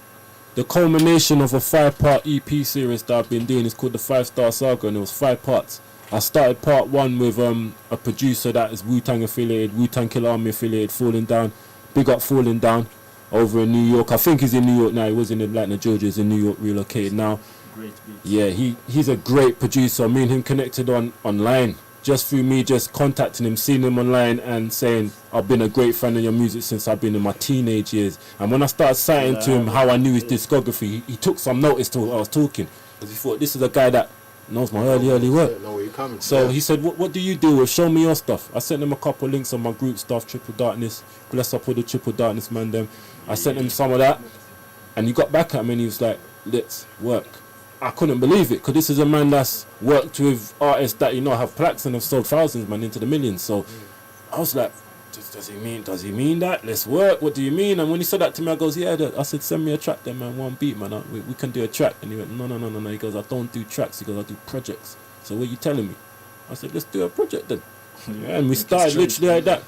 the culmination of a 5-part EP series that I've been doing. It's called the 5-Star Saga, and it was 5 parts. I started part 1 with a producer that is Wu-Tang affiliated, Wu-Tang Killer Army affiliated, Falling Down. Big up Falling Down. Over in New York. I think he's in New York now. He was in Atlanta, Georgia. He's in New York, relocated now. Great beats. Yeah, he's a great producer. Me and him connected online just through me just contacting him, seeing him online and saying, I've been a great fan of your music since I've been in my teenage years. And when I started citing to him how I knew his discography, he took some notice to what I was talking. Because he thought, this is a guy that knows my early work. So he said, what do you do with? Show me your stuff. I sent him a couple of links on my group stuff, Triple Darkness. Bless up with the Triple Darkness man them. I sent him some of that. And he got back at me and he was like, let's work. I couldn't believe it, because this is a man that's worked with artists that, you know, have plaques and have sold thousands, man, into the millions. So I was like, does he mean that? Let's work. What do you mean? And when he said that to me, I goes, yeah. I said, send me a track then, man, one beat, man. We can do a track. And he went, no. He goes, I don't do tracks. He goes, I do projects. So what are you telling me? I said, let's do a project then. Yeah, and we started literally like that.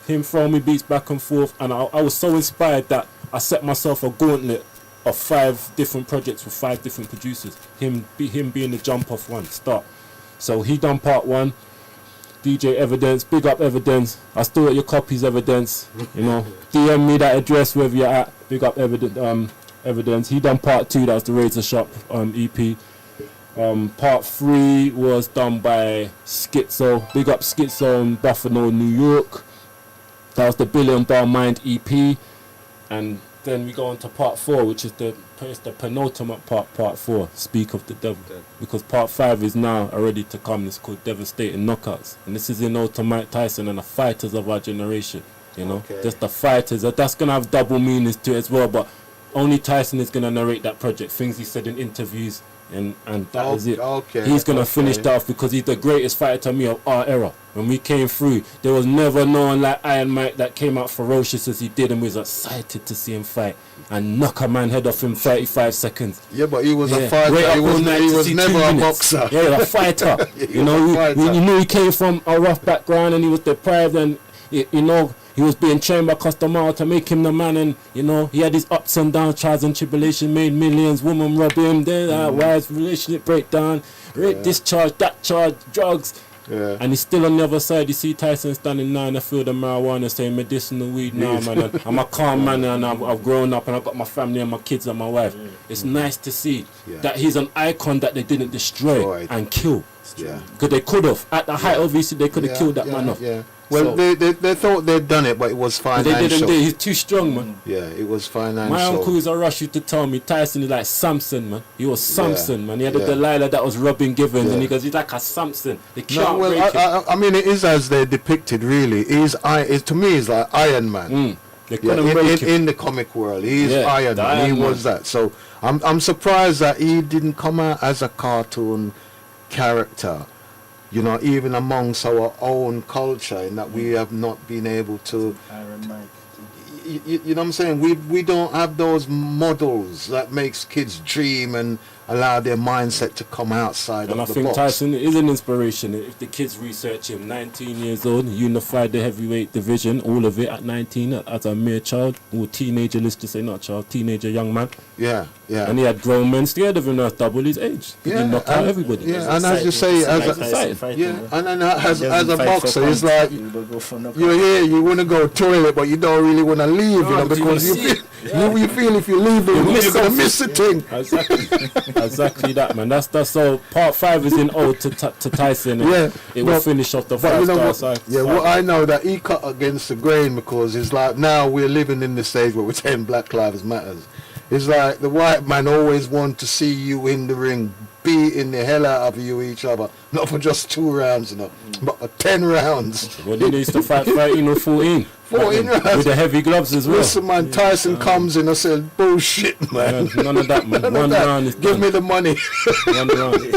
Him throwing me beats back and forth. And I was so inspired that I set myself a gauntlet of 5 different projects with 5 different producers. Him being the jump off one, start. So he done part 1. DJ Evidence, big up Evidence. I still at your copies, Evidence. You know, DM me that address wherever you're at. Big up Evidence. He done part 2. That was the Razor Shop EP. Part 3 was done by Schizo. Big up Schizo in Buffalo, New York. That was the $1 Billion Mind EP. And then we go on to part 4, which is the penultimate part 4, Speak of the Devil. Because part 5 is now already to come. It's called Devastating Knockouts. And this is in ode to Mike Tyson and the fighters of our generation. You know, just the fighters. That's going to have double meanings to it as well. But only Tyson is going to narrate that project. Things he said in interviews. And that is it. He's going to finish that off because he's the greatest fighter to me of our era. When we came through, there was never no one like Iron Mike that came out ferocious as he did, and we was excited to see him fight and knock a man head off in 35 seconds. Yeah, but he was a fighter. He was never a boxer. Yeah, a fighter. You know, we knew he came from a rough background and he was deprived, and you know, he was being trained by Customar to make him the man, and you know, he had his ups and downs, trials and tribulations, made millions, woman rob him, wives, relationship breakdown, rape discharge, that charge, drugs. Yeah. And he's still on the other side. You see Tyson standing now in the field of marijuana saying medicinal weed now, man. And I'm a calm man, and I've grown up and I've got my family and my kids and my wife. It's nice to see that he's an icon that they didn't destroy and kill. Because they could have. At the height, obviously, they could have killed that man off. Well, so, they thought they'd done it, but it was financial. They didn't do it. He's too strong, man. Yeah, it was financial. My uncle is a rush used to tell me Tyson is like Samson, man. He was Samson, man. He had a Delilah that was Robin Givens, and he goes, he's like a Samson. They can't break him. I mean, it is as they're depicted, really. To me, he's like Iron Man. They couldn't break him. In the comic world, he's Iron Man. He was that. So I'm surprised that he didn't come out as a cartoon character. You know, even amongst our own culture, in that we have not been able to. You know what I'm saying? We don't have those models that makes kids dream and allow their mindset to come outside of the box. And I think Tyson is an inspiration. If the kids research him, 19 years old, unified the heavyweight division, all of it at 19 as a mere child, or teenager, let's just say not child, teenager, young man. Yeah. And he had grown men scared of him that's double his age. He knocked out everybody. Yeah, and as you say, as a boxer, it's like you're here, you want to go toilet, but you don't really want to leave, you know, because you feel if you leave, you're going to miss the thing. Exactly that, man. That's so. Part 5 is in ode to Tyson. And it will finish off the 5-star side. Yeah, well, I know that he cut against the grain, because it's like now we're living in this stage where we're saying Black Lives Matters. It's like the white man always want to see you in the ring, beating the hell out of you each other, not for just 2 rounds, you know, but for 10 rounds. Well, they used to fight 13 or 14. 14 rounds. With the heavy gloves as well. Listen, man, Tyson comes in and says, bullshit, man. None of that, man. One round is Give me the money. 1 round.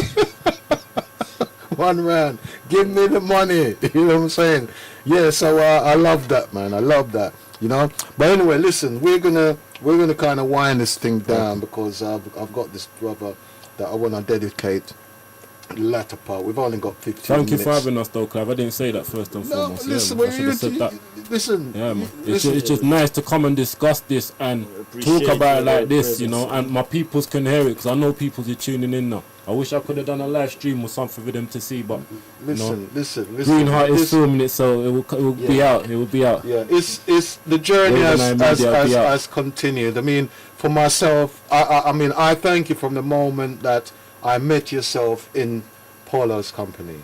1 round. Give me the money. You know what I'm saying? Yeah, so I love that, man. I love that. You know? But anyway, listen, we're gonna kind of wind this thing down, because I've got this brother that I want to dedicate the latter part. We've only got 15 minutes. Thank you for having us, though, Clive. I didn't say that first and foremost. Listen, I should have said that. Listen. Yeah, man. It's just nice to come and discuss this and talk about it like this, you know, and my peoples can hear it, because I know peoples are tuning in now. I wish I could have done a live stream or something for them to see, but listen. Greenheart is filming it, so it will be out. It will be out. Yeah, it's the journey has continued. I mean, for myself, I mean, I thank you from the moment that I met yourself in Paulo's company.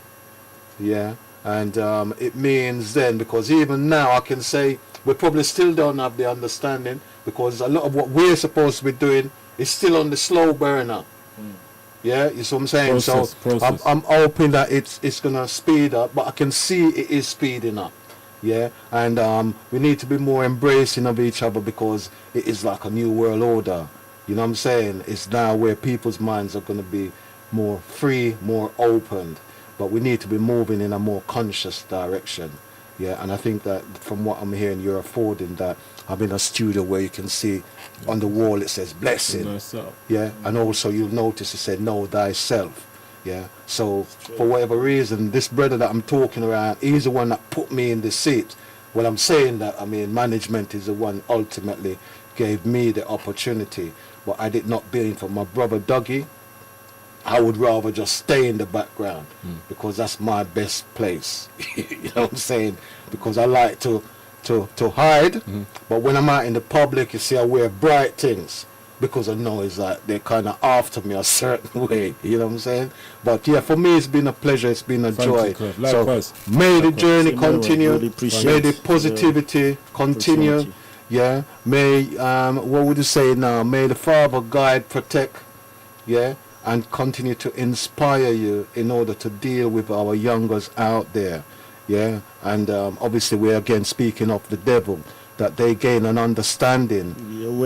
Yeah, and it means then, because even now I can say we probably still don't have the understanding, because a lot of what we're supposed to be doing is still on the slow burner. Yeah, you see what I'm saying? Process. I'm hoping that it's gonna speed up, but I can see it is speeding up. Yeah, and we need to be more embracing of each other, because it is like a new world order. You know what I'm saying? It's now where people's minds are gonna be more free, more opened, but we need to be moving in a more conscious direction. Yeah, and I think that from what I'm hearing, you're affording that. I'm in a studio where you can see on the wall it says blessing. Yeah, and also you'll notice it said know thyself. Yeah, so for whatever reason, this brother that I'm talking around, he's the one that put me in the seat. Well, I'm saying that, I mean, management is the one ultimately gave me the opportunity, but I did not being for my brother Dougie. I would rather just stay in the background, because that's my best place. You know what I'm saying? Because I like to hide, but when I'm out in the public, you see, I wear bright things, because I know it's like they're kind of after me a certain way. You know what I'm saying? But yeah, for me, it's been a pleasure. It's been a joy. So may the journey continue. May the positivity continue. Yeah. May what would you say now? May the Father guide, protect. Yeah. And continue to inspire you in order to deal with our youngers out there. Yeah, and obviously we're again speaking of the devil, that they gain an understanding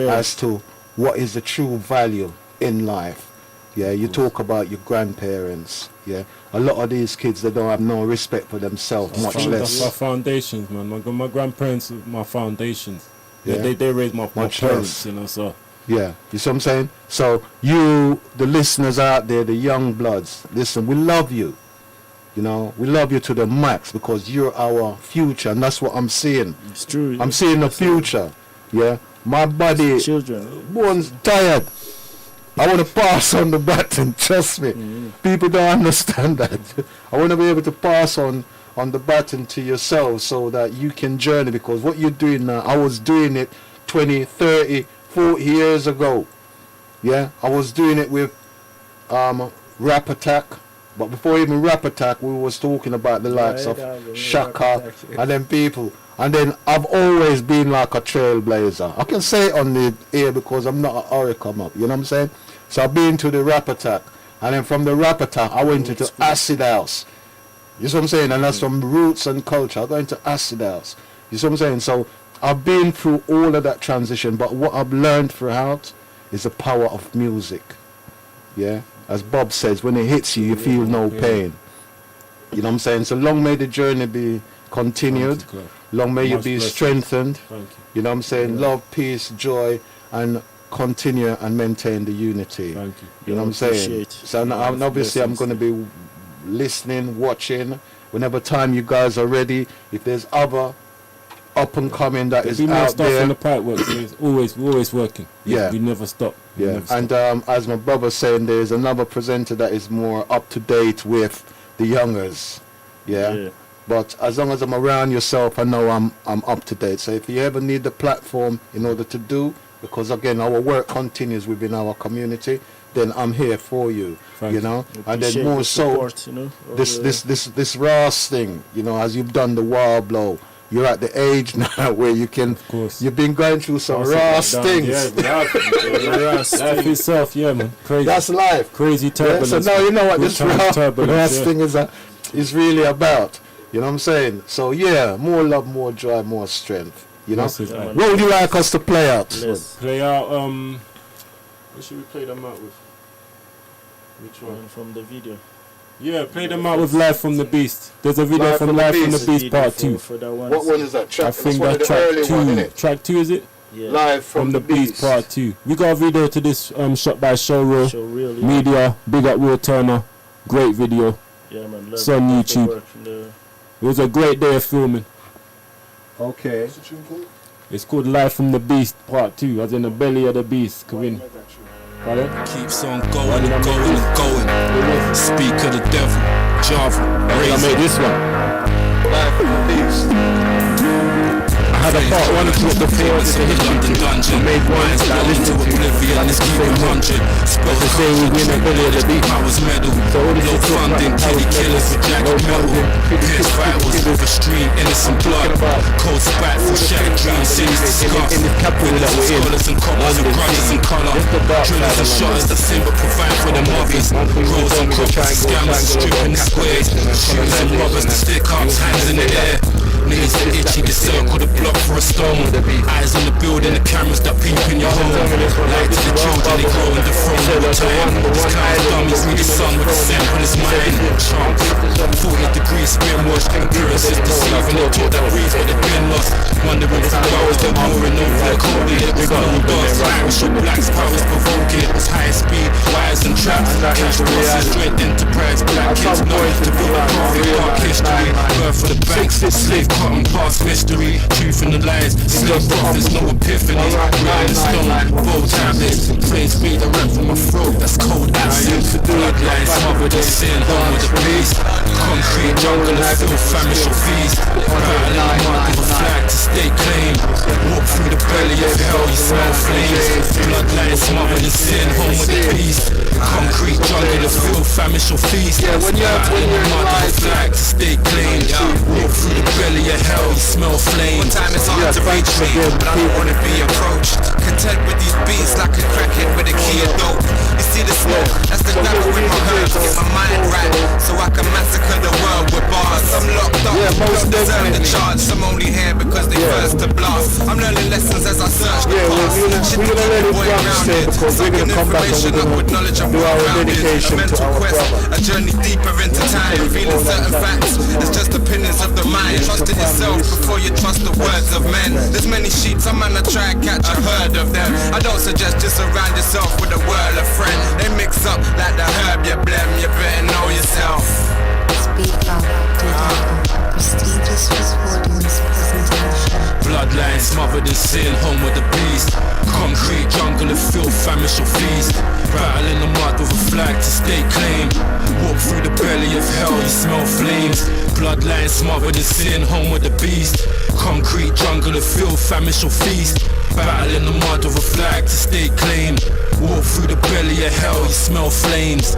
as to what is the true value in life. Yeah, you talk about your grandparents. Yeah, a lot of these kids, they don't have no respect for themselves, much less. That's my foundations, man. My grandparents are my foundations. Yeah, they raised my parents, less. you know, so. Yeah, you see what I'm saying? So you, the listeners out there, the young bloods, listen, we love you. You know, we love you to the max, because you're our future, and that's what I'm seeing. It's true. I'm seeing the future. Yeah, my body, one's tired. I want to pass on the baton. Trust me, people don't understand that. I want to be able to pass on the baton to yourself, so that you can journey. Because what you're doing now, I was doing it 20, 30, 40 years ago. Yeah, I was doing it with Rap Attack. But before even Rap Attack, we was talking about the likes of Shaka and then people. And then I've always been like a trailblazer. I can say it on the air because I'm not an oracle up. You know what I'm saying? So I've been to the Rap Attack. And then from the Rap Attack, I went into Acid House. You see what I'm saying? And that's from roots and culture. I go into Acid House. You see what I'm saying? So I've been through all of that transition. But what I've learned throughout is the power of music. Yeah? As Bob says, when it hits you, you feel no pain. You know what I'm saying? So long may the journey be continued. Long may you be strengthened. You know what I'm saying? Love, peace, joy, and continue and maintain the unity. You know what I'm saying? So obviously I'm going to be listening, watching. Whenever time you guys are ready, if there's other up and coming that is out there. In the pipe work. We're always working. Yeah, we never stop. And as my brother's saying, there's another presenter that is more up to date with the youngers. Yeah. But as long as I'm around yourself, I know I'm up to date. So if you ever need the platform in order to do, because again our work continues within our community, then I'm here for you. You know, and then more so this 2.R.A.S.S thing. You know, as you've done the wild blow. You're at the age now where you can. You've been going through some 2.R.A.S.S things. Life itself, yeah, man. Crazy. That's life. Crazy turbulence. So now you know what this 2.R.A.S.S thing is really about. You know what I'm saying? So yeah, more love, more joy, more strength. You know. What would you like us to play out? Play out. What should we play them out with? Which one? From the video. Yeah, play them out with Live from the Beast. There's a video from Live from the Beast Part 2. What one is that? Track, I think that's track 2. Track 2 is it? Yeah. Live from the Beast Part 2. We got a video to this shot by Showreel Media. Big up Will Turner. Great video. Yeah, man. It's on YouTube. It was a great day of filming. Okay. It's called Live from the Beast Part 2. As in the belly of the beast. Kevin. Keeps on going and going and going. Speak of the devil, Java. I made this one. Live from the Beast. I another part one to it before there's a history to it. I made one that I listened to, and it's the same one. As I say, we win a billion of the beat. So all this is funding, kitty killers with jack metal. Piss rivals with a stream, innocent blood. Cold spiteful, shattered dreams, sins discussed. In this capital that we're in, scholars and coppers and grudges and colour. Drillers and shotters that sin but provide for their mothers. Grows and croppers, scammers, stripping the squares. Shooters and robbers, the stick ups, hands in the air. Niggas that itchy, the circle, the block for a stone. Eyes on the building, the cameras that peep in your home. Light to the children, they grow in the throne all the time. These clowns dummies read the sun with a sample in his mind. Chomp, 40 degrees spin wash. Appearances deceiving, they talk that breeze but they've been lost. Wondering for hours, they're pouring over their Kobe. With no doors, Irish or blacks, powers provoking. It's high speed, wires and traps. Cash forces, dread enterprise. Black kids know to be a profit, dark history. Birth of the banks, slave cotton past mystery. Truth in the lies, slave prophets, no epiphany. Real in stone, bold tablets. Plain speed, I rap from my throat, that's cold acid. Bloodlines smothered in sin, home with the beast. Concrete jungle and filth, famish or feast. Battling the mark of a flag to stay claimed. Walk through the belly of hell, you smell flames. Bloodlines smothered in sin, home with the beast. Concrete jungle and filth, famish or feast. Battling the mark of a flag to stay claimed. Walk through the belly of hell, you smell flames. One time it's hard to reach me, but I don't wanna be approached. Content with these beats like a crackhead with a key of dope. You see the smoke, that's the gravel with my herbs. Get my mind right, so I can massacre the world with bars. I'm locked up, don't deserve the charge. Some only here because they first to blast. I'm learning lessons as I search the past. We're gonna let it run stay because we're gonna come back and we're gonna do our dedication to our brother. A journey deeper into time, revealing certain facts. It's just opinions of the mind. Trust in yourself before you trust the words of men. There's many sheep, some man I try and catch a herd of them. I don't suggest just surround yourself with a world of friends. They mix up like the herb you blem. You better know yourself. Speak up, prestigious recordings presentation. Bloodline smothered in sin, home with the beast. Concrete jungle of filth, famish or feast. Battle in the mud with a flag to stay claimed. Walk through the belly of hell, you smell flames. Bloodline smothered in sin, home with the beast. Concrete jungle of filth, famish or feast. Battle in the mud with a flag to stay claimed. Walk through the belly of hell, you smell flames.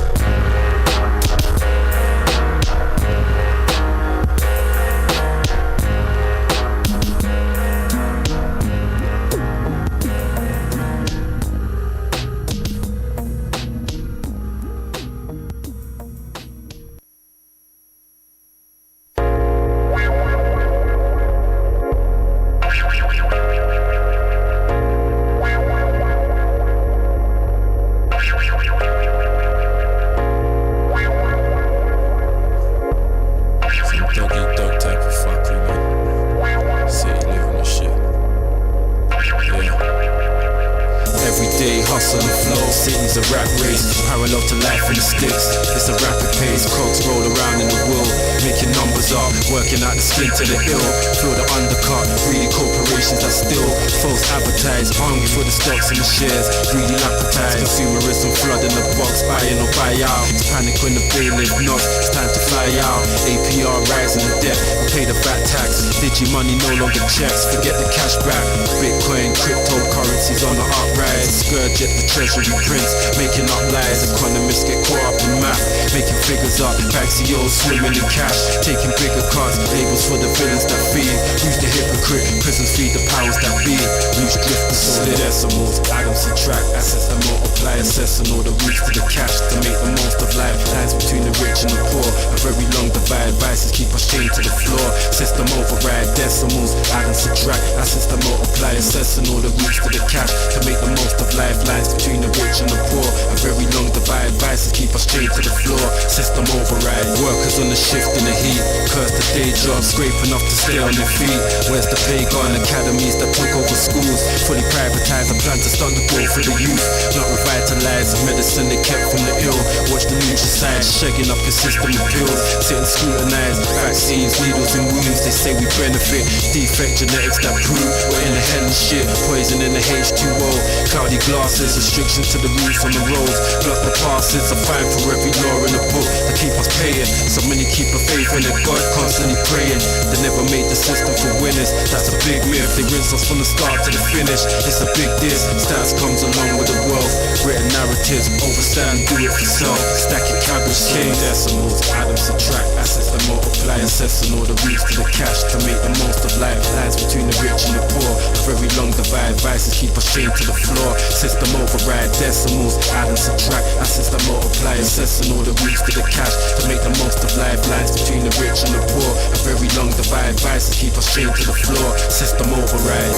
Money no longer checks, forget the cash back. Bitcoin, cryptocurrencies on the uprise. Scourge at the treasury prints, making up lies. Economists get caught up in math, making figures up. Banksios swimming in cash, taking bigger cuts. Labels for the villains that feed. Who's the hypocrite? Prisons feed the powers that be. Loose drifters, solid decimals. Add them, subtract, assets that multiply. Assessing all the routes to the cash to make the most of life. Lines between the rich and the poor, a very long divide. Vices keep us chained to the floor. System override. Decimals, add and subtract, assets that multiply, assessing all the routes to the cash to make the most of lifelines between the rich and the poor. A very long divide, vices keep us straight to the floor. System override, workers on the shift in the heat. Curse the day job, scrape enough to stay on their feet. Where's the pay gone? Academies that took over schools, fully privatized. A plan to start the growth for the youth, not revitalize the medicine they kept from the ill. Watch the nutricide, shaking up your system of pills. Sit and scrutinize vaccines, needles and wounds. They say we benefit. Defect genetics that prove crew, we're in the hell and shit. Poison in the H2O, cloudy glasses, restrictions to the roofs on the roads. Block the passes, a fine for every law in the book that keep us paying. So many keep a faith in it, God constantly praying. They never made the system for winners, that's a big myth. They rinse us from the start to the finish, it's a big diss. Stats comes along with the wealth, written narratives, overstand, do it for self. Stack your cabbage, change decimals, add them, subtract, assets that multiply, assessing all the roots to the cash to make the most of life. Lines between the rich and the poor, a very long divide, vices keep us chained to the floor. System override, decimals, add and subtract, assets that multiply, assessing all the roots to the cash to make the most of life. Lines between the rich and the poor, a very long divide, vices keep us chained to the floor. System override.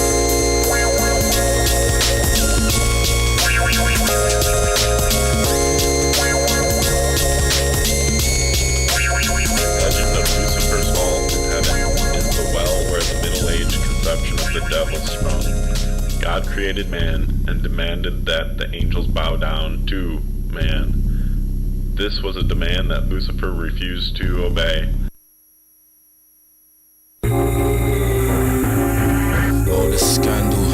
The devil sprung. God created man and demanded that the angels bow down to man. This was a demand that Lucifer refused to obey. Oh, this scandal.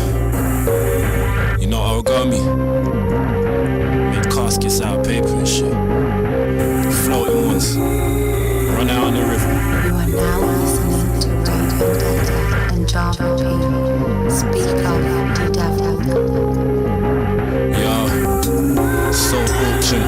You know origami? Make caskets out of paper and shit. Floating ones. Run out on the river. You are now listening to Vendenetta Java P. Speak up, do devil. Yo, soul auction,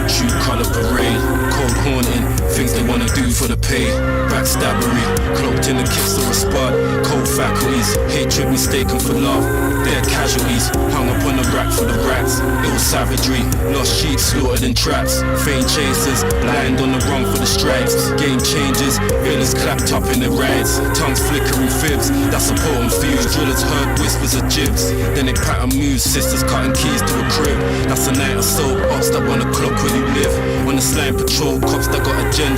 true color parade, cold haunting, things they wanna do for the pay. Backstabbery, cloaked in the kiss of a spot, cold faculties, hatred mistaken for love. They're casualties, hung up on the rack for the rats. It was savagery, lost sheep slaughtered in traps. Fame chasers, blind on the run for the stripes. Game changes, villains clapped up in the rides. Tongues flickering fibs, that's a potent fuse. Drillers heard whispers of jibs, then they pattern moves. Sisters cutting keys to a crib, that's a night of soap. Ops that wanna clock where you live. On the slime patrol, cops that got agendas